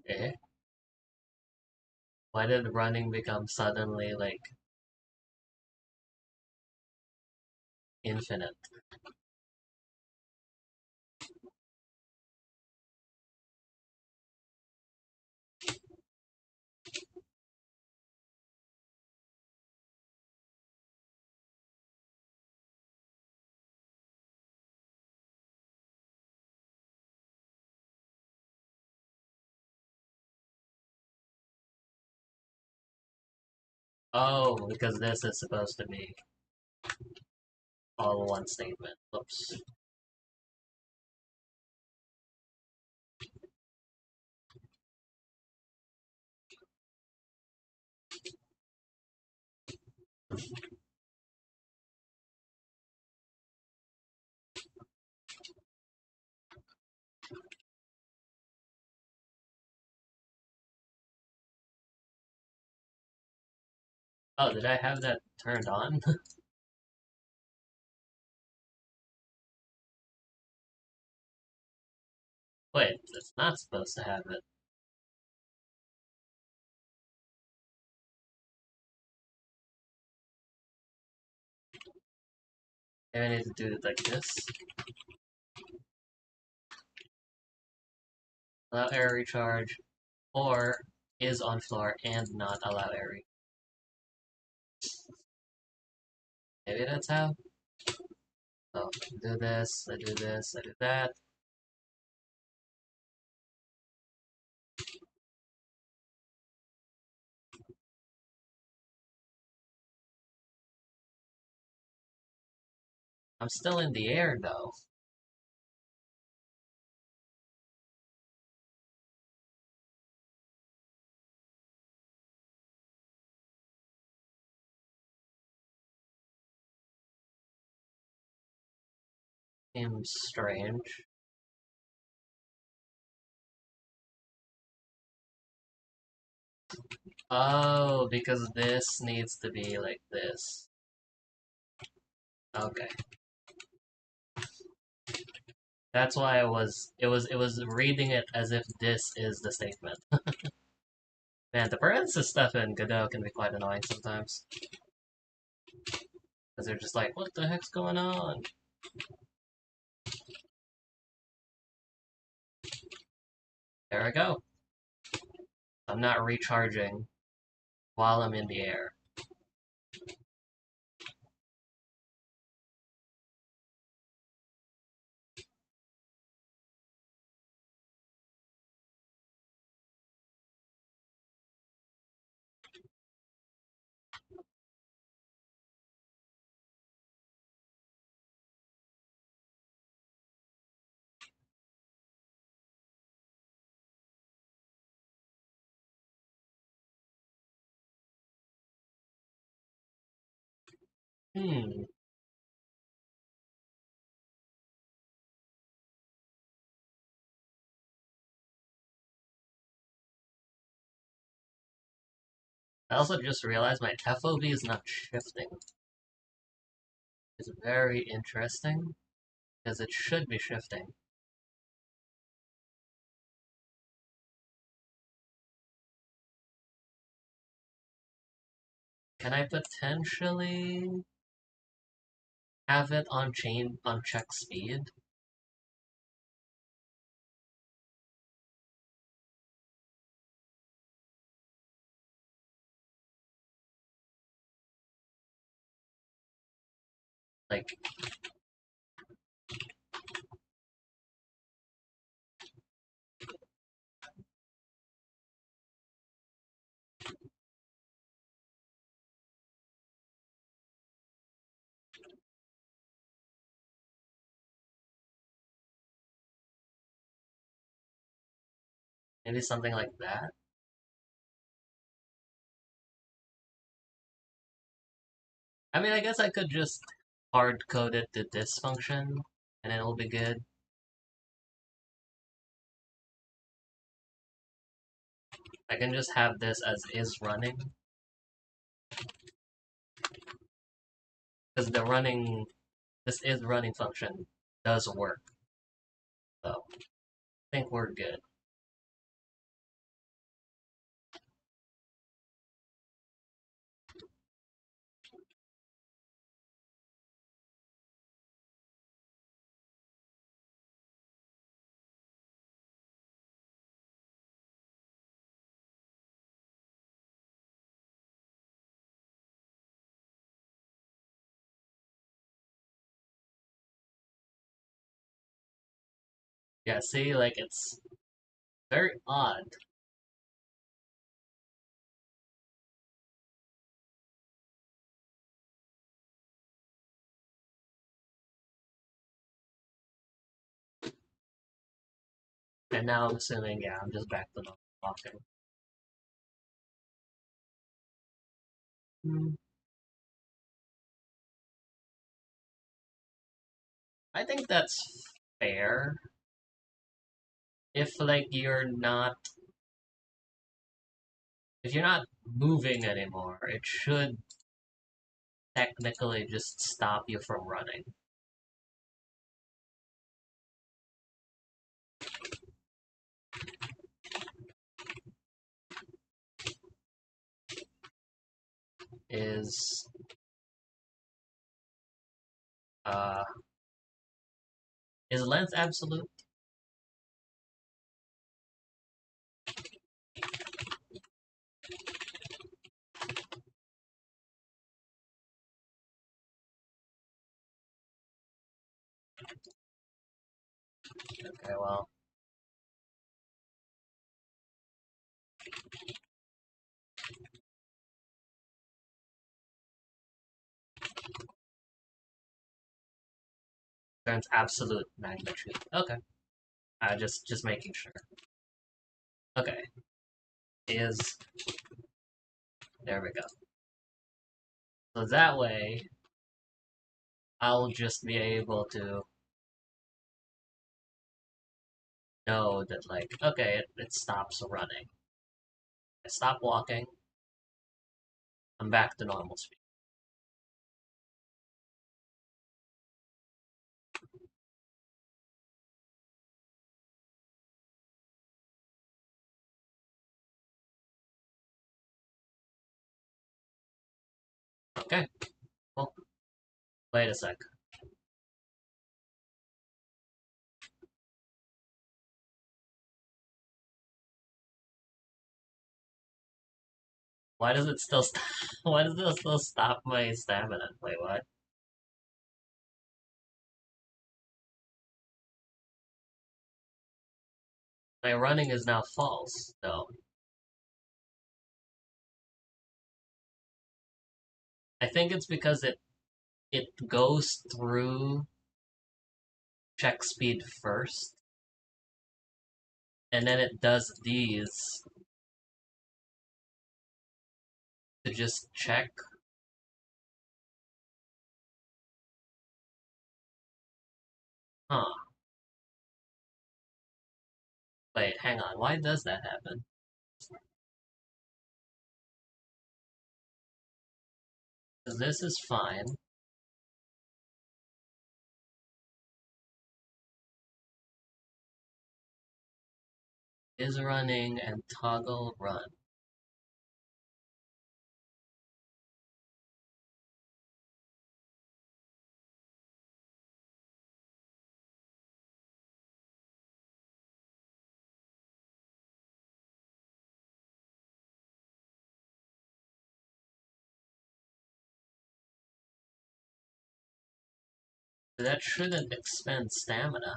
Eh? Why did running become suddenly like infinite? Oh, because this is supposed to be all one statement. Oops. Oh, did I have that turned on? Wait, it's not supposed to have it. Maybe I need to do it like this. Allow air recharge, or is on floor and not allow air recharge. Maybe that's how. So, do this, I do this, I do that. I'm still in the air though. Seems strange. Oh, because this needs to be like this. Okay. That's why it was reading it as if this is the statement. Man, the parenthesis stuff in Godot can be quite annoying sometimes. Because they're just like, what the heck's going on? There I go. I'm not recharging while I'm in the air. Hmm. I also just realized my FOV is not shifting. It's very interesting, because it should be shifting. Can I potentially have it on check speed? Like, maybe something like that? I mean, I guess I could just hard code it to this function, and it'll be good. I can just have this as is running, because this is running function does work, so I think we're good. Yeah, see, like, it's very odd. And now I'm assuming, yeah, I'm just back to normal walking. Hmm. I think that's fair. If, like, if you're not moving anymore, it should technically just stop you from running. Is, uh, is length absolute? Okay, well, Turns absolute magnitude. Okay. Just making sure. Okay. Is there we go. So that way I'll just be able to know that like, okay, it stops running. I stop walking, I'm back to normal speed. Okay, well, wait a sec. Why does it still stop? Why does it still stop my stamina? Wait, what? My running is now false, though. I think it's because it goes through check speed first, and then it does these to just check. Huh. Wait, hang on. Why does that happen? Because this is fine. Is running and toggle run. That shouldn't expend stamina.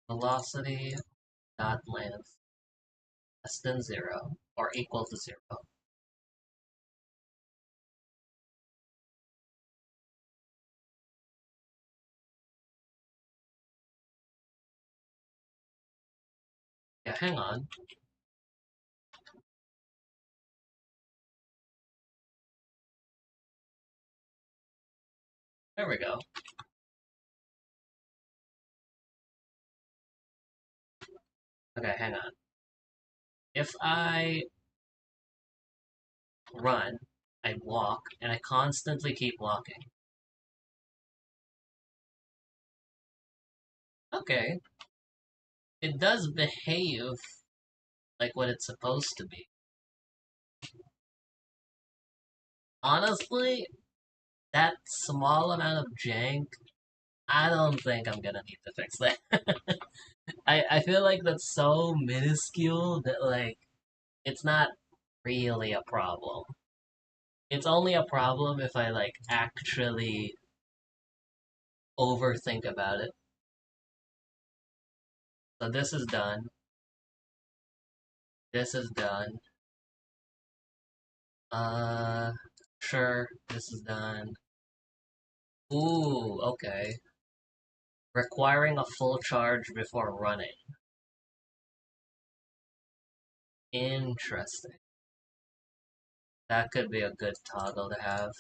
Velocity dot length less than 0 or equal to 0. Yeah, hang on. There we go. Okay, hang on. If I run, I walk, and I constantly keep walking. Okay, it does behave like what it's supposed to be. Honestly, that small amount of jank, I don't think I'm gonna need to fix that. I feel like that's so minuscule that like it's not really a problem. It's only a problem if I like actually overthink about it. So this is done. This is done. Uh, sure, this is done. Ooh, okay. Requiring a full charge before running. Interesting. That could be a good toggle to have.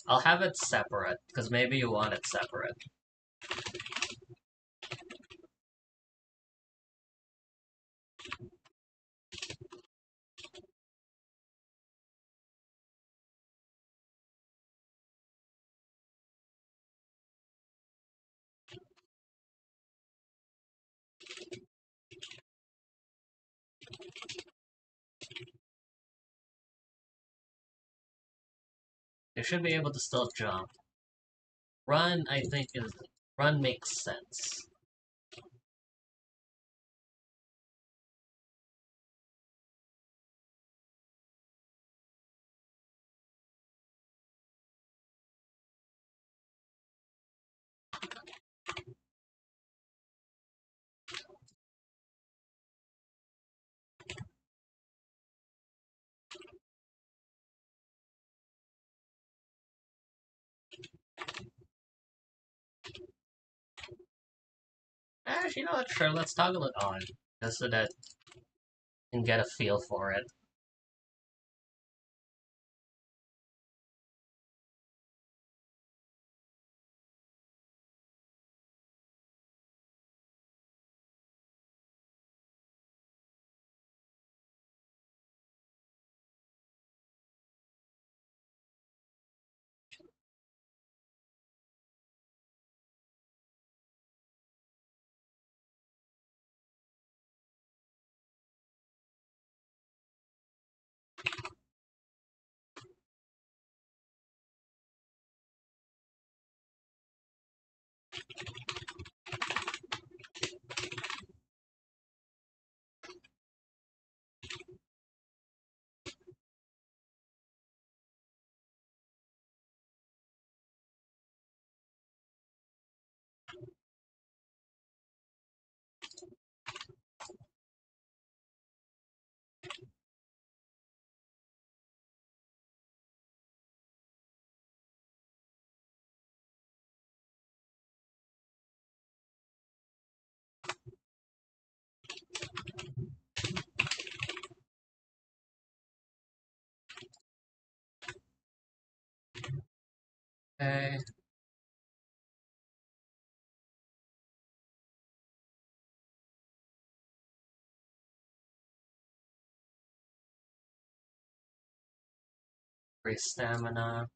I'll have it separate, because maybe you want it separate. They should be able to still jump. Run, I think, is... Run makes sense. Actually, you know what? Sure, let's toggle it on. Just so that you can get a feel for it. Okay. Free stamina.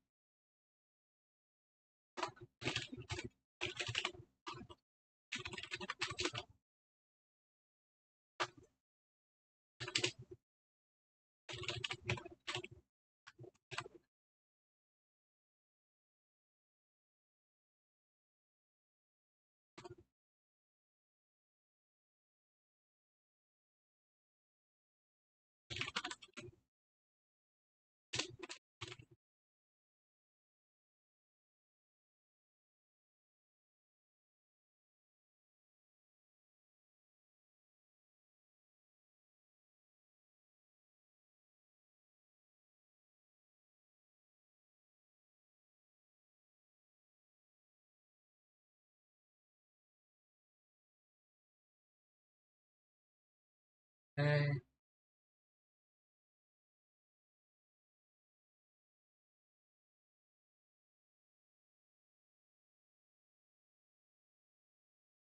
Okay.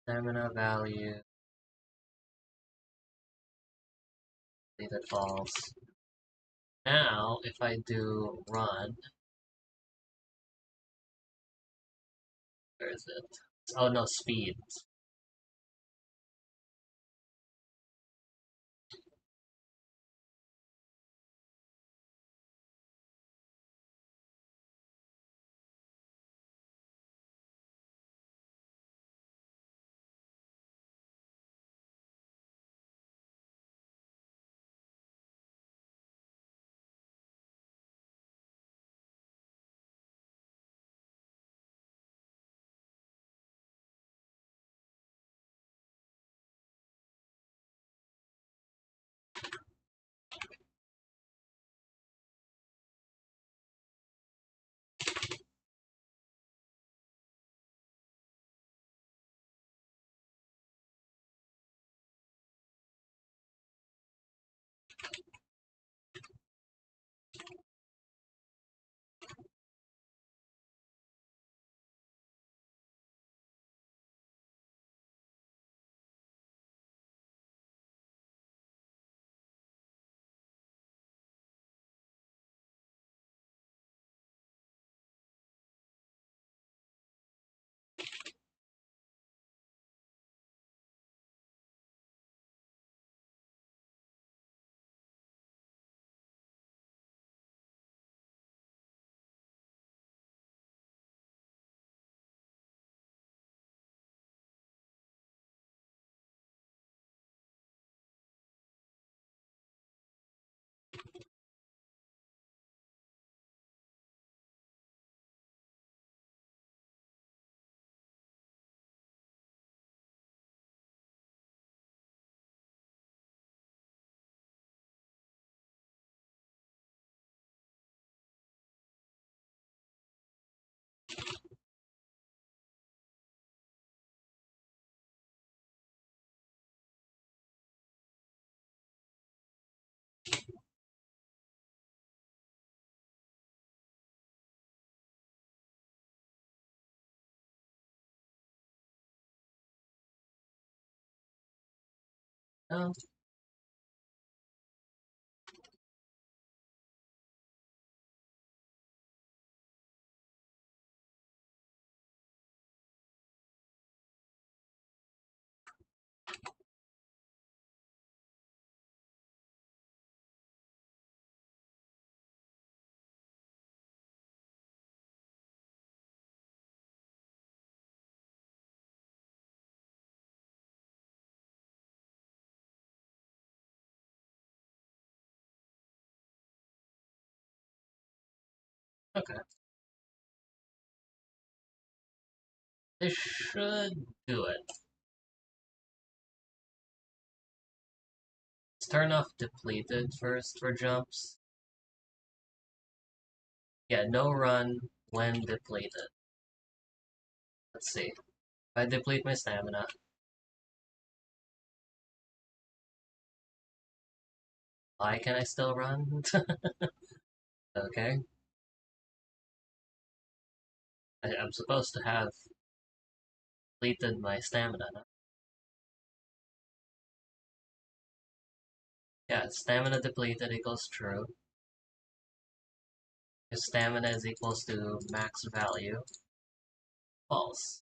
Stamina value. Leave it false. Now, if I do run, where is it? Oh no, speed. Oh, okay. This should do it. Let's turn off depleted first for jumps. Yeah, no run when depleted. Let's see. If I deplete my stamina, why can I still run? Okay. I'm supposed to have depleted my stamina. No? Yeah, stamina depleted equals true. If stamina is equals to max value, false.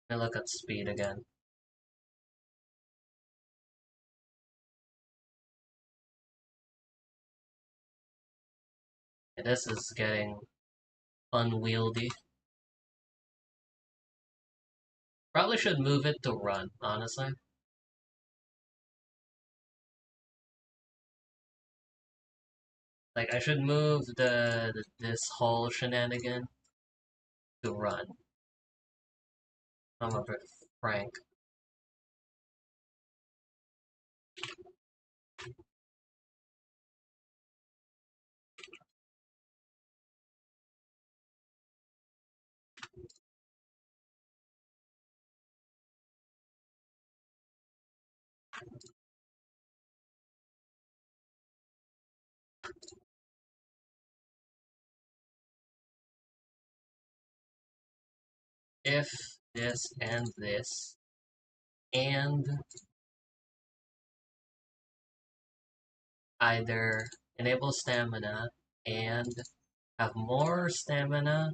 Let me look at speed again. Yeah, this is getting unwieldy. Probably should move it to run, honestly. Like, I should move this whole shenanigan to run. I'm a bit frank. If this and this, and either enable stamina and have more stamina.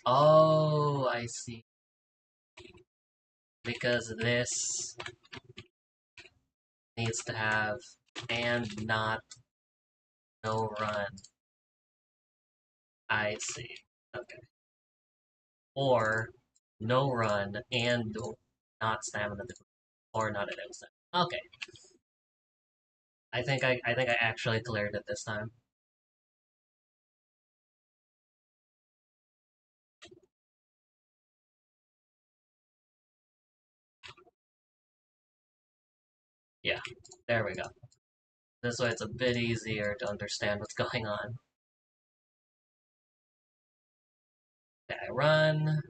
Oh, I see. Because this needs to have and not no run. I see. Okay. Or no run and not stamina or not enable stamina. Okay. I think I actually cleared it this time. Yeah, there we go. This way it's a bit easier to understand what's going on. Okay, I run.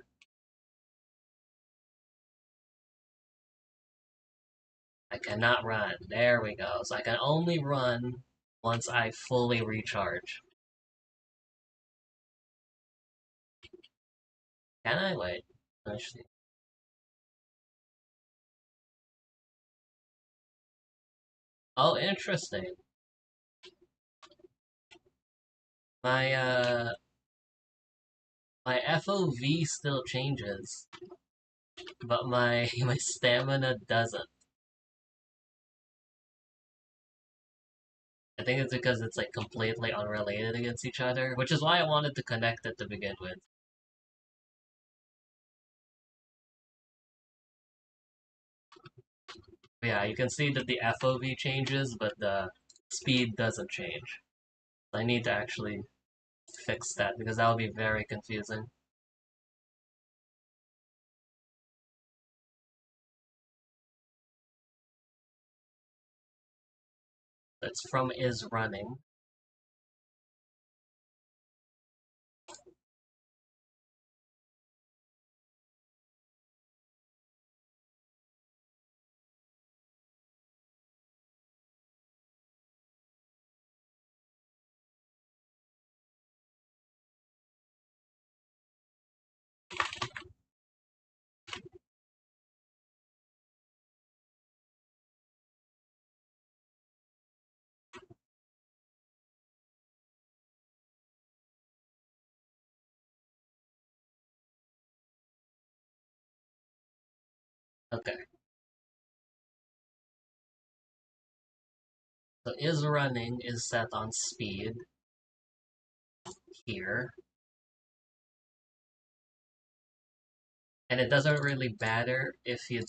I cannot run. There we go. So I can only run once I fully recharge. Can I? Wait. Actually. Oh, interesting. My my FOV still changes, but my my stamina doesn't. I think it's because it's like completely unrelated against each other, which is why I wanted to connect it to begin with. Yeah, you can see that the FOV changes, but the speed doesn't change. I need to actually fix that because that would be very confusing. It's from is running. Okay, so is running is set on speed here, and it doesn't really matter if you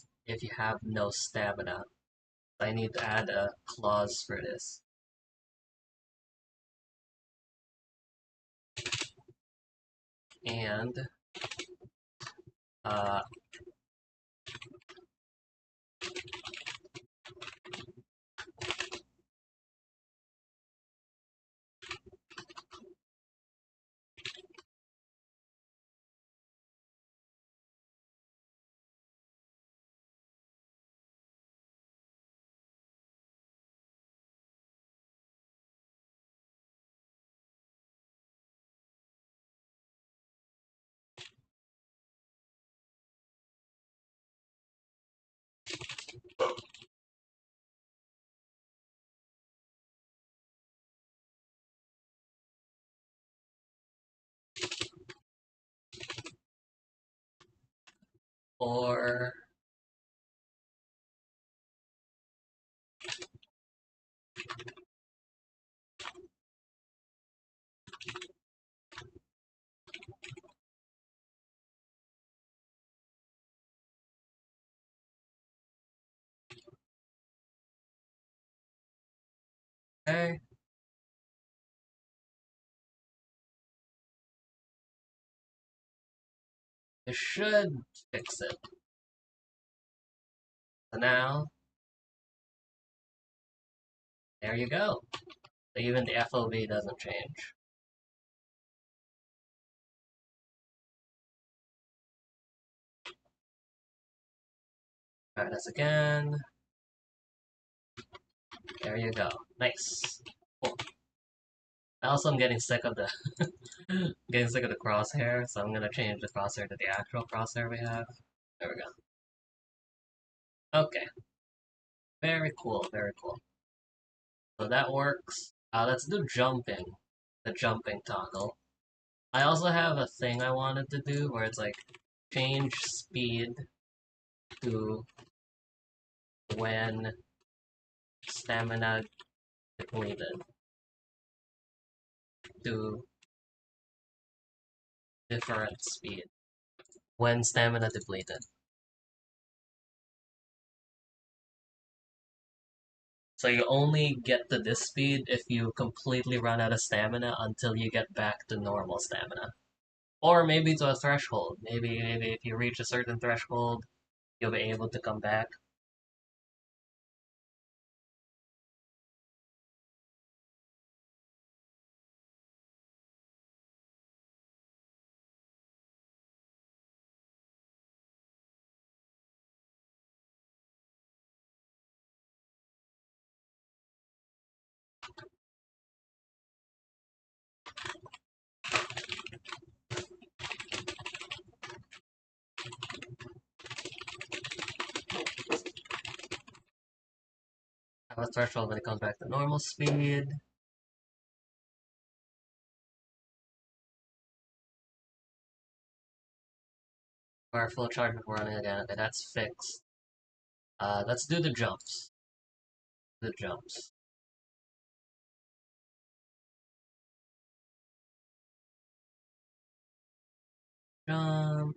have no stamina. I need to add a clause for this. And uh, or okay, it should fix it. So now, there you go. So even the FOV doesn't change. Try this again. There you go. Nice. Cool. Also, I'm getting sick of the getting sick of the crosshair, so I'm gonna change the crosshair to the actual crosshair we have. There we go. Okay. Very cool. Very cool. So that works. Let's do jumping. The jumping toggle. I also have a thing I wanted to do where it's like change speed to when stamina depleted to different speed when stamina depleted. So you only get to this speed if you completely run out of stamina until you get back to normal stamina. Or maybe to a threshold. Maybe if you reach a certain threshold, you'll be able to come back. Have a threshold when it comes back to normal speed. Or full charge before running again. Okay, that's fixed. Let's do the jumps. The jumps. Jump.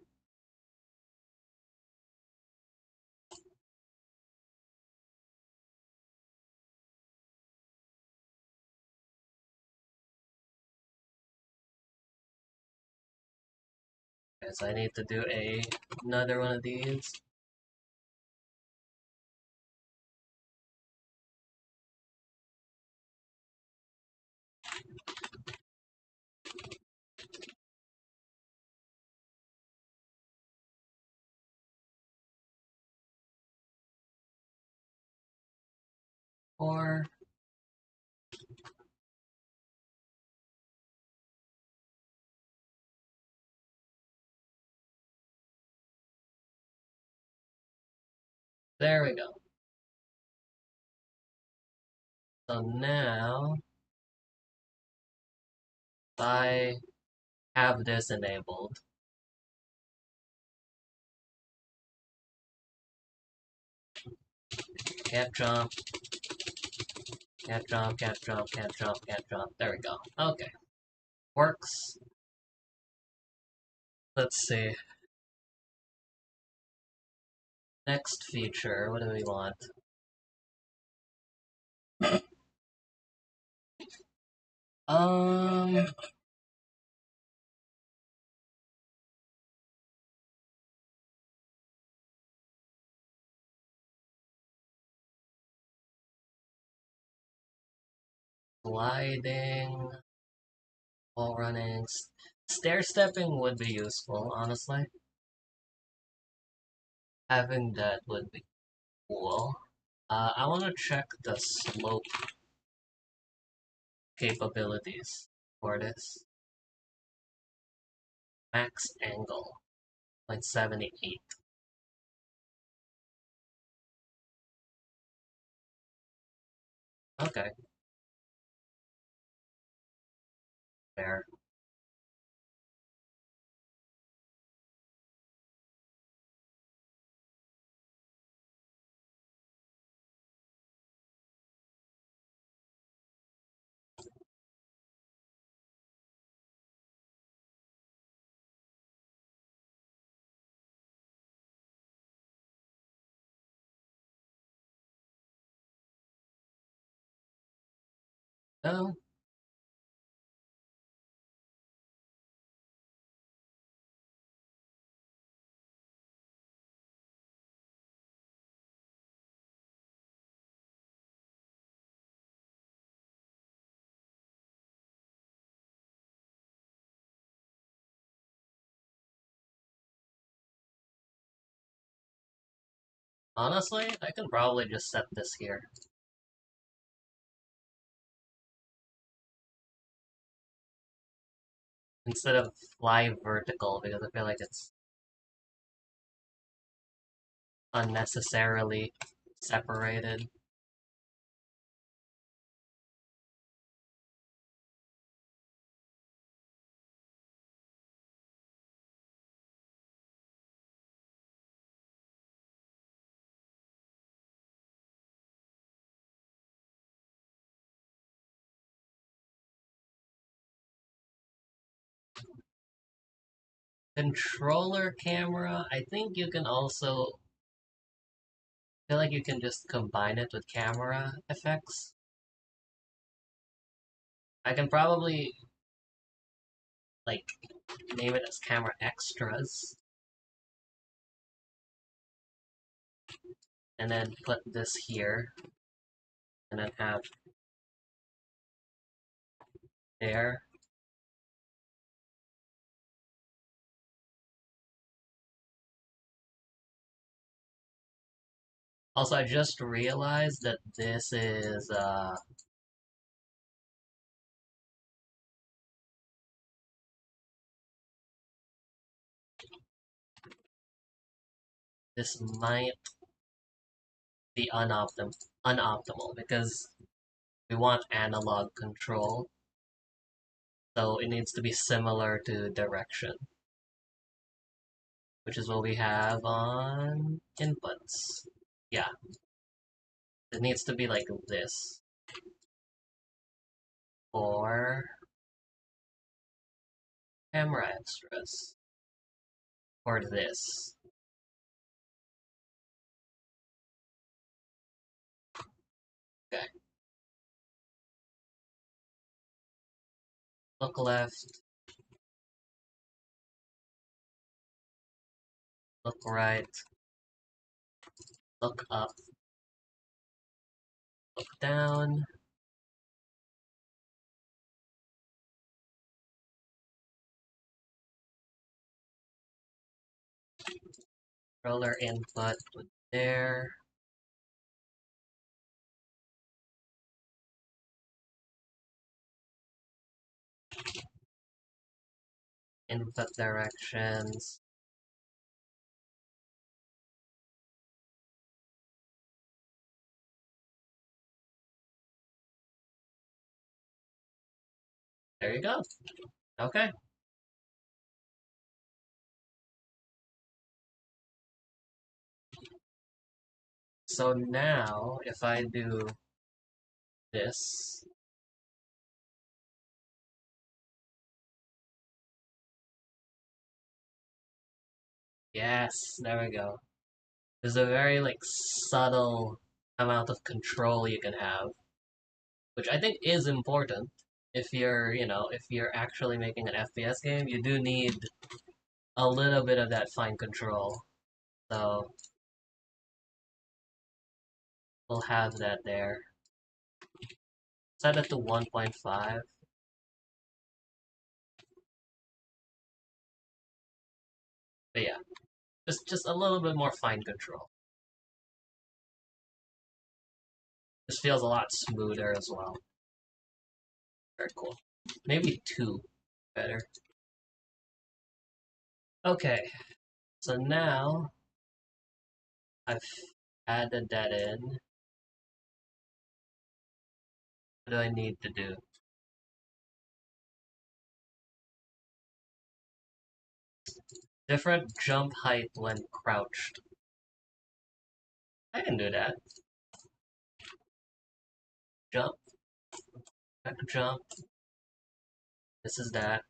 Okay, so I need to do another one of these. Or there we go. So now if I have this enabled, Can't jump, can't jump, can't jump, can't jump, can't jump. There we go. Okay. Works. Let's see. Next feature, what do we want? Um, Gliding, wall running, stair stepping would be useful, honestly. Having that would be cool. I want to check the slope capabilities for this. Max angle, 0.78. Okay, fair. No, honestly, I can probably just set this here. Instead of fly vertical, because I feel like it's unnecessarily separated. Controller camera, I think you can also feel like you can just combine it with camera effects. I can probably like name it as camera extras and then put this here and then have there. Also, I just realized that this might be unoptimal because we want analog control, so it needs to be similar to direction, which is what we have on inputs. Yeah, it needs to be like this, or camera extras, or this. Okay, look left, look right, look up, look down, controller input with there, input directions, there you go. Okay. So now, if I do this, yes, there we go. There's a very like subtle amount of control you can have, which I think is important. If if you're actually making an FPS game, you do need a little bit of that fine control. So we'll have that there. Set it to 1.5. But yeah, just a little bit more fine control. This feels a lot smoother as well. Very cool. Maybe 2 better. Okay, so now I've added that in. What do I need to do? Different jump height when crouched. I can do that. Jump, back jump. This is that.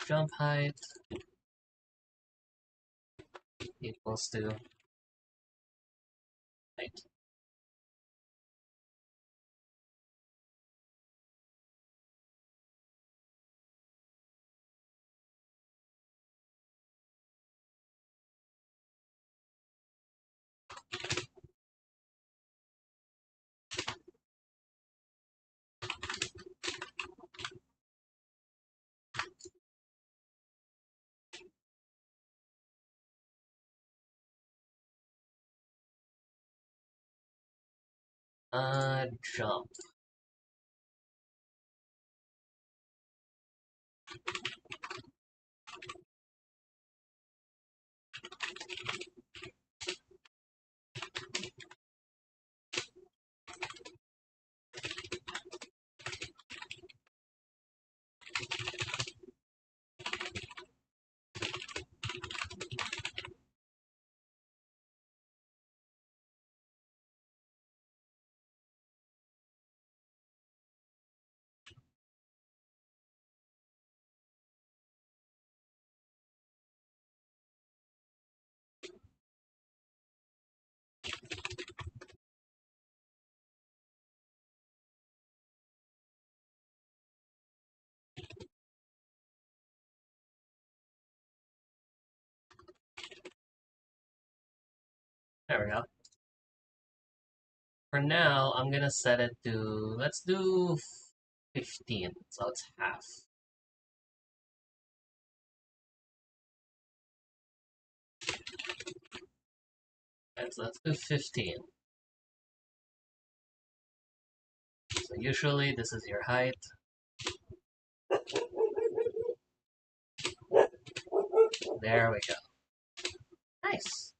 Jump height equals to height. Jump. There we go. For now, I'm gonna set it to, let's do 15, so it's half. So let's do 15. So usually this is your height. There we go. Nice.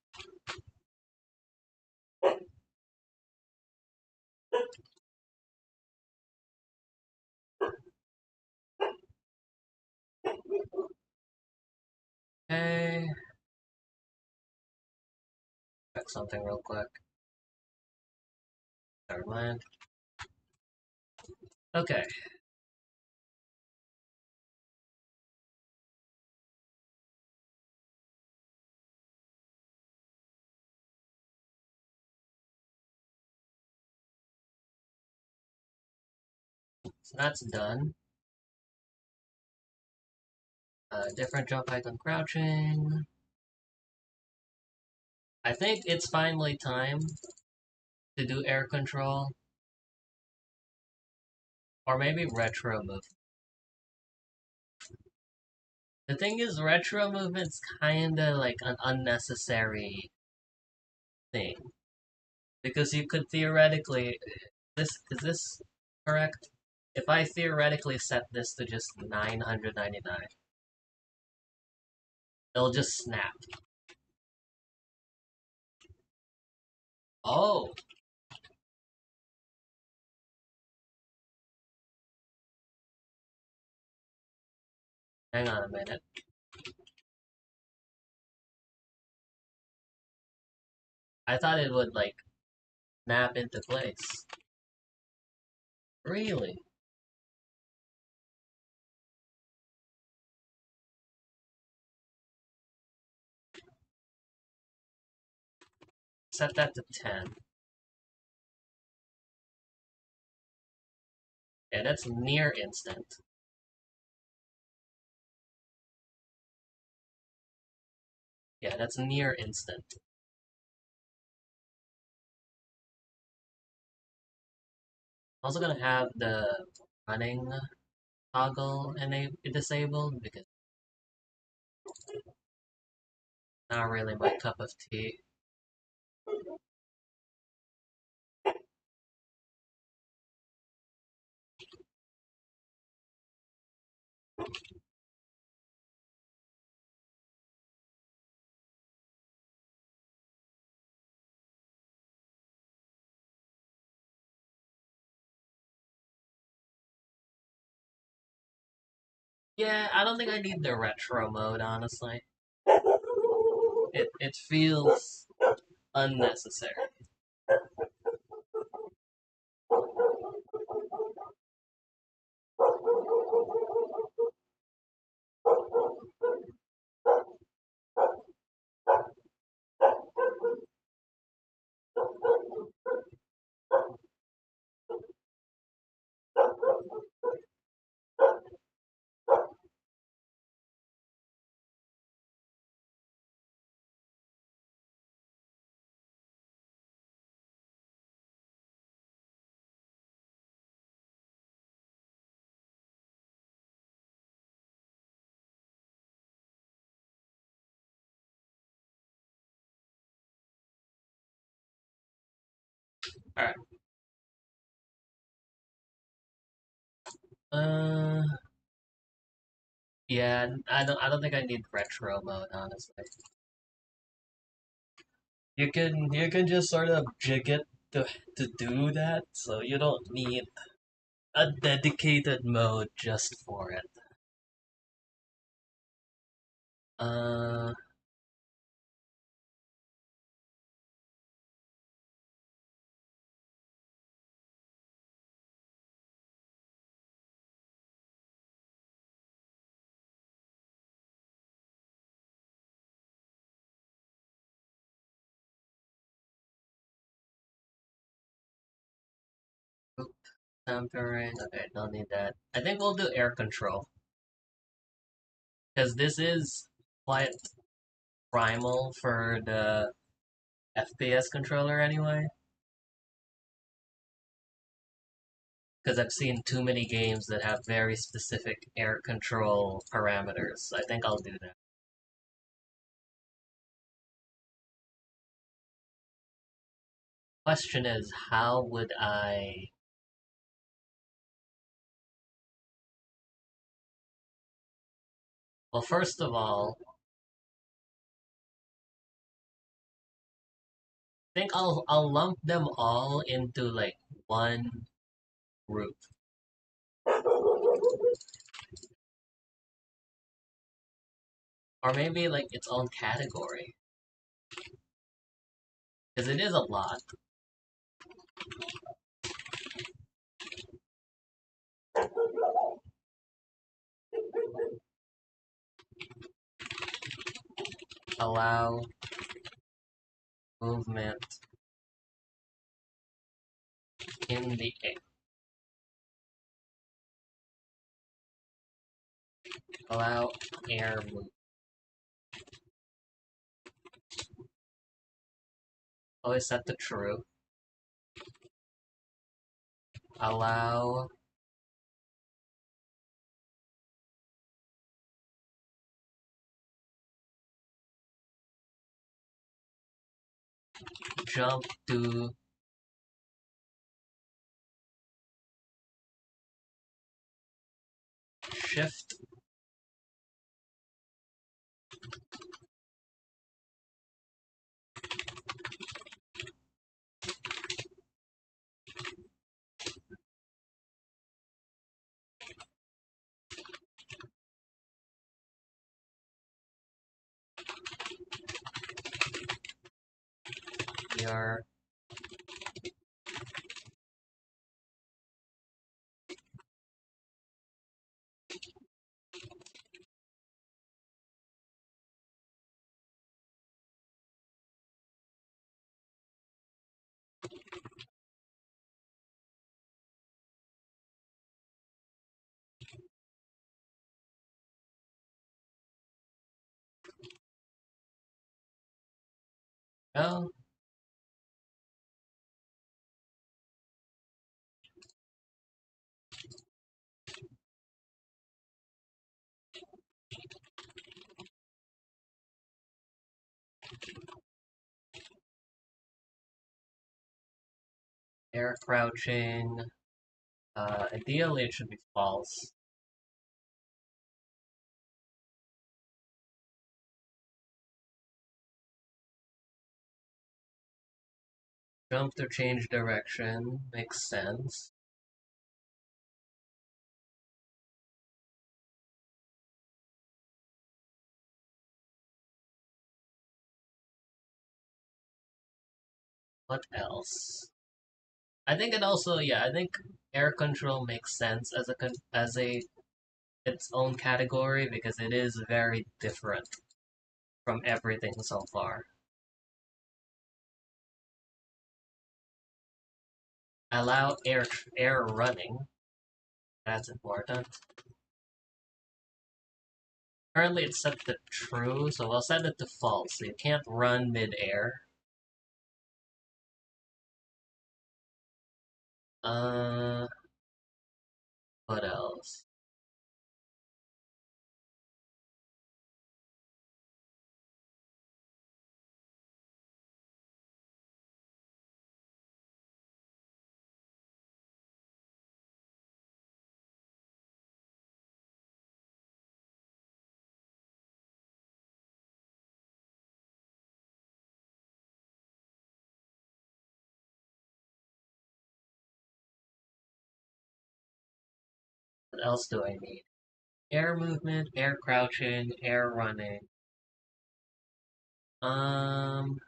Okay. Check something real quick. Never mind. Okay. So that's done. Different jump height on crouching. I think it's finally time to do air control. Or maybe retro move. The thing is, retro movement's kinda like an unnecessary thing. Because you could theoretically... is this correct? If I theoretically set this to just 999, it'll just snap. Oh! Hang on a minute. I thought it would, like, snap into place. Really? Set that to 10. Yeah, that's near instant. Yeah, that's near instant. Also gonna have the running toggle disabled because not really my cup of tea. Yeah, I don't think I need the retro mode, honestly. It feels unnecessary. Alright. Uh yeah, I don't think I need retro mode, honestly. You can just sort of jig it to do that, so you don't need a dedicated mode just for it. Uh Tempering. Okay, don't need that. I think we'll do air control. Because this is quite primal for the FPS controller anyway. Because I've seen too many games that have very specific air control parameters. I think I'll do that. Question is, how would I... Well, first of all, I think I'll lump them all into like one group. Or maybe like its own category. Because it is a lot. Allow movement in the air. Allow air move. Always set to true. Allow jump to shift. We are oh, air crouching. Ideally it should be false. Jump to change direction makes sense. What else? I think it also, yeah, I think air control makes sense as a its own category because it is very different from everything so far. Allow air running. That's important. Currently it's set to true, so we'll set it to false. So you can't run mid-air. Uh, what else? What else do I need? Air movement, air crouching, air running. Um,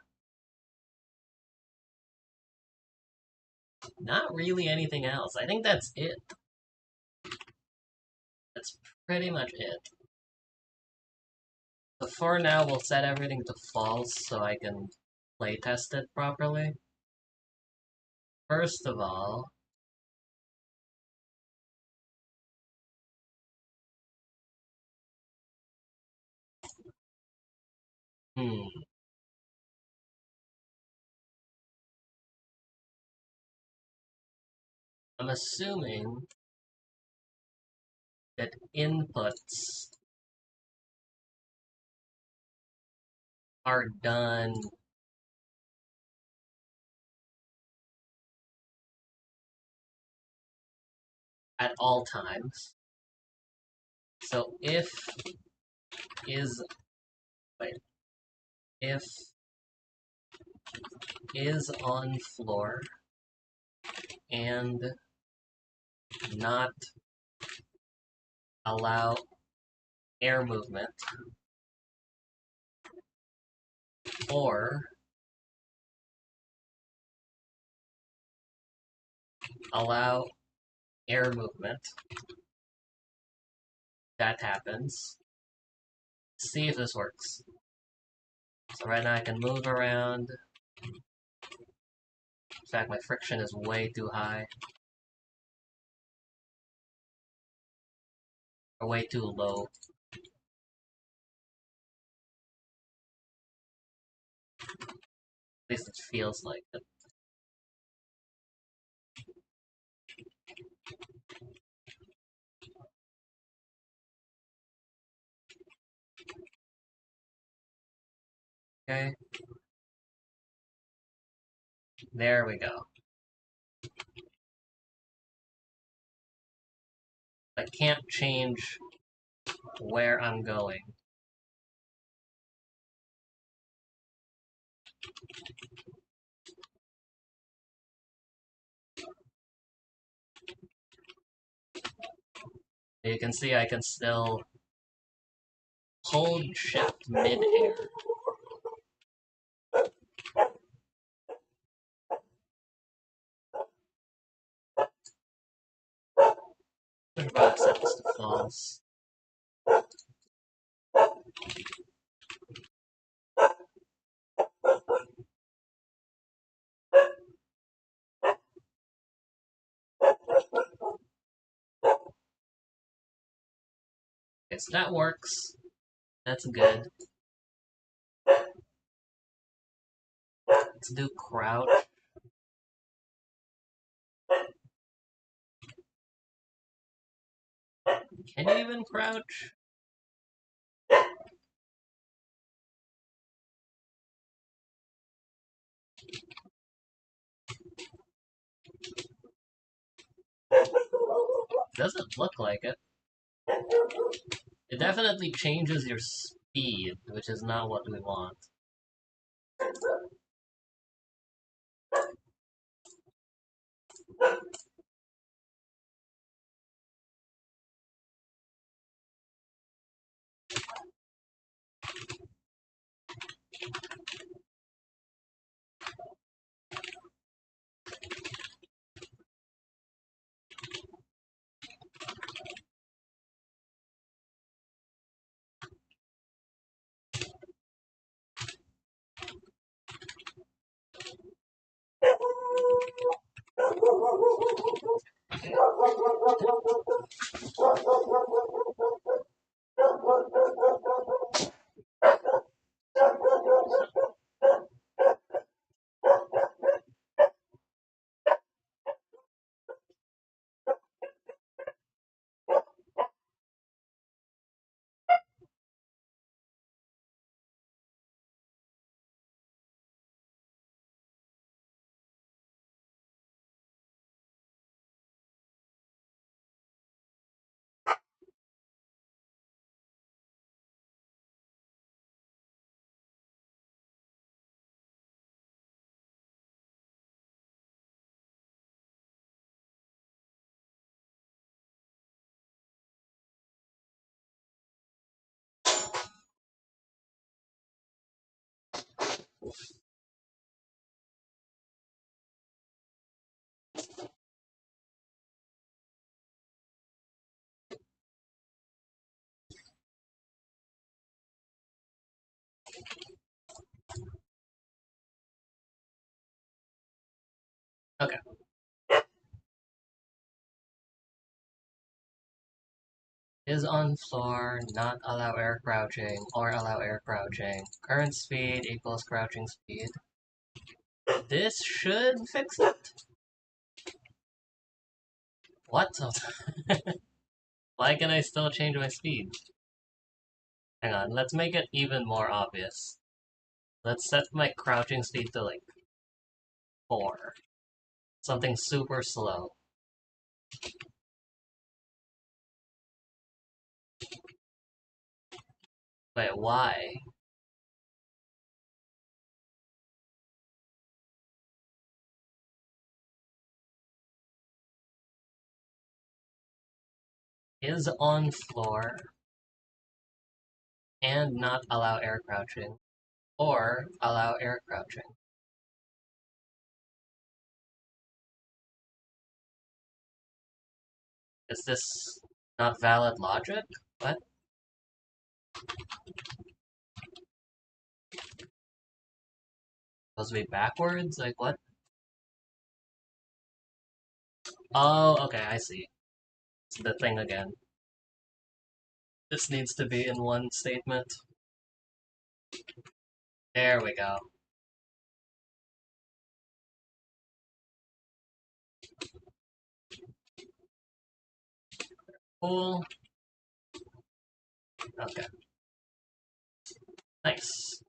not really anything else. I think that's it. That's pretty much it. So for now, we'll set everything to false so I can playtest it properly. First of all, hmm, I'm assuming that inputs are done at all times. So is wait, if is on floor and not allow air movement or allow air movement, that happens. See if this works. So right now I can move around. In fact, my friction is way too high. Or way too low. At least it feels like it. Okay. There we go. I can't change where I'm going. You can see I can still hold shift mid-air. About set this to false. Okay, so that works. That's good. Let's do crouch. Can you even crouch? Doesn't look like it. It definitely changes your speed, which is not what we want. Okay. Is on floor, not allow air crouching, or allow air crouching. Current speed equals crouching speed. This should fix it. What? Why can I still change my speed? Hang on, let's make it even more obvious. Let's set my crouching speed to like 4. Something super slow. Wait, why? Is on floor and not allow air crouching, or allow air crouching. Is this not valid logic? What? Supposed to be backwards? Like what? Oh, okay, I see. It's the thing again. This needs to be in one statement. There we go. Cool. Okay. Nice.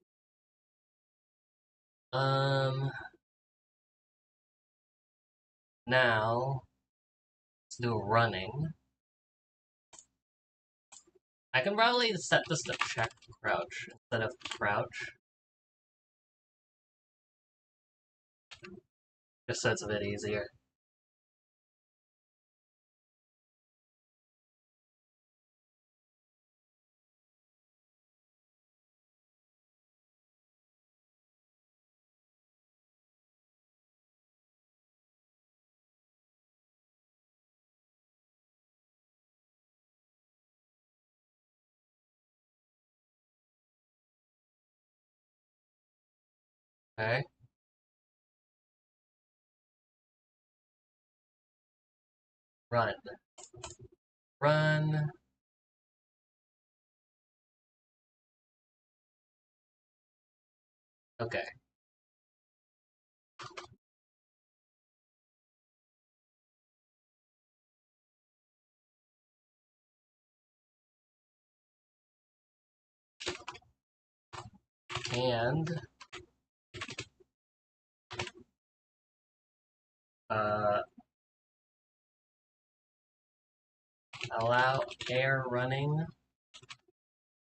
Now, let's do running. I can probably set this to check crouch instead of crouch. Just so it's a bit easier. Okay. Run. Run. Okay. And uh, allow air running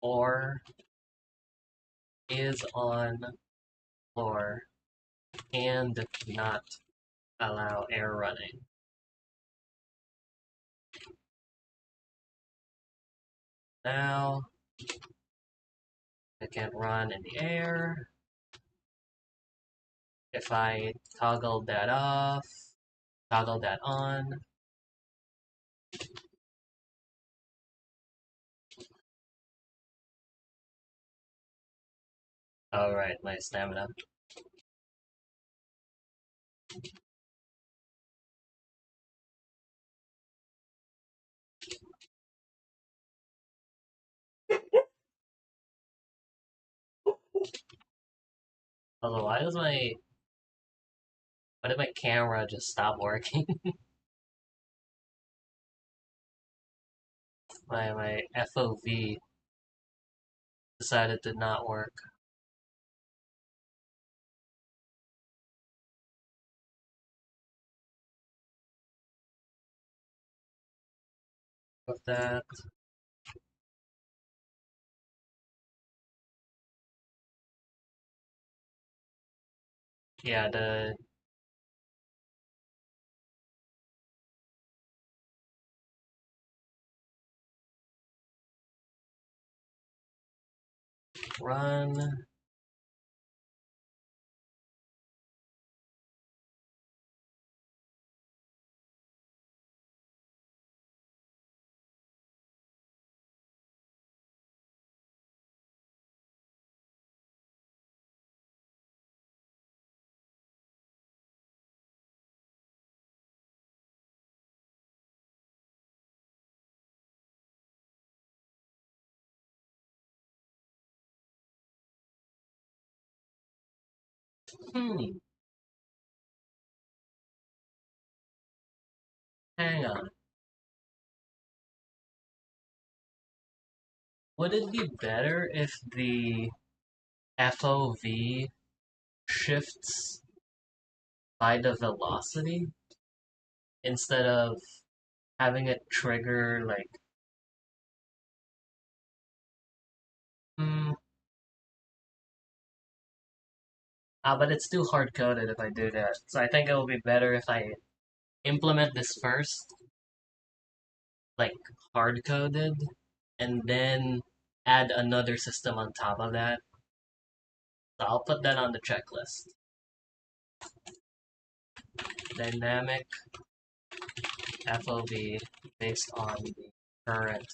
or is on floor and not allow air running. Now I can run in the air. If I toggle that off, toggle that on, alright, my stamina. Although, why did my camera just stop working? my FOV decided to not work with that. Yeah, the run. Hmm, hang on. Would it be better if the FOV shifts by the velocity instead of having it trigger like hmm but it's too hard coded if I do that. So I think it will be better if I implement this first, like hard coded, and then add another system on top of that. So I'll put that on the checklist. Dynamic FOV based on the current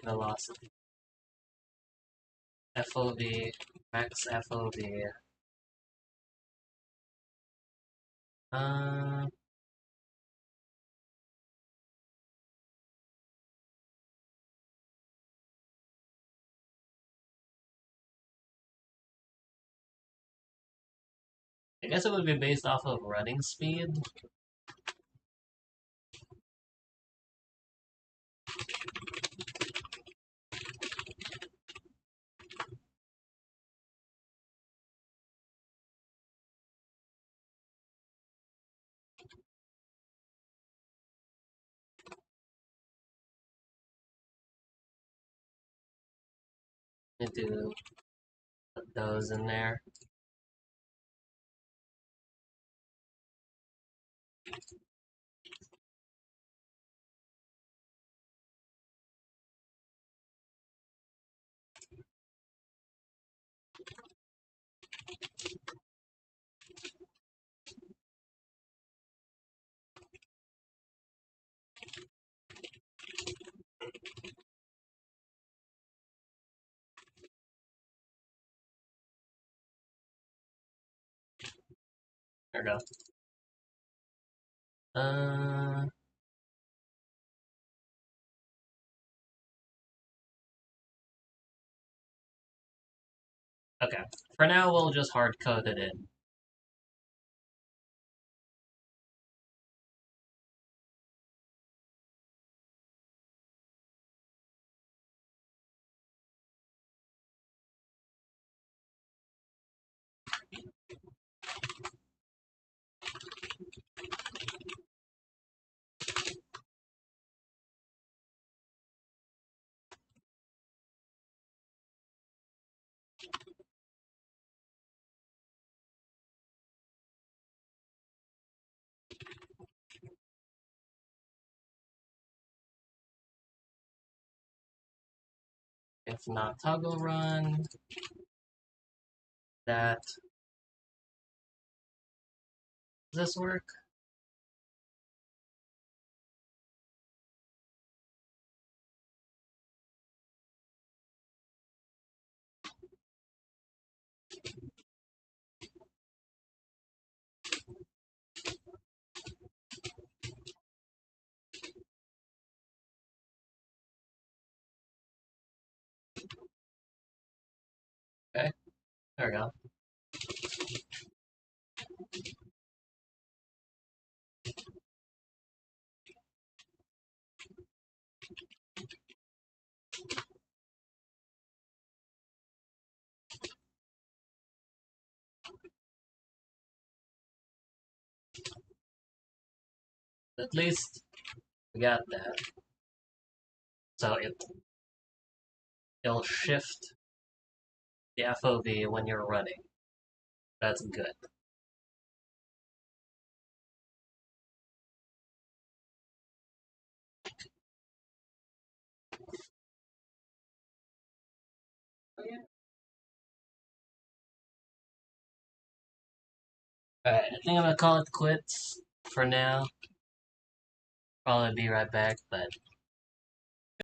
velocity. FOV, max FOV. Uh, I guess it would be based off of running speed. Need to put those in there. There we go. Uh, okay. For now, we'll just hard code it in. If not toggle run, that. Does this work? Okay, there we go. At least we got that. So it'll shift the FOV when you're running. That's good. Alright, I think I'm gonna call it quits for now. Probably be right back, but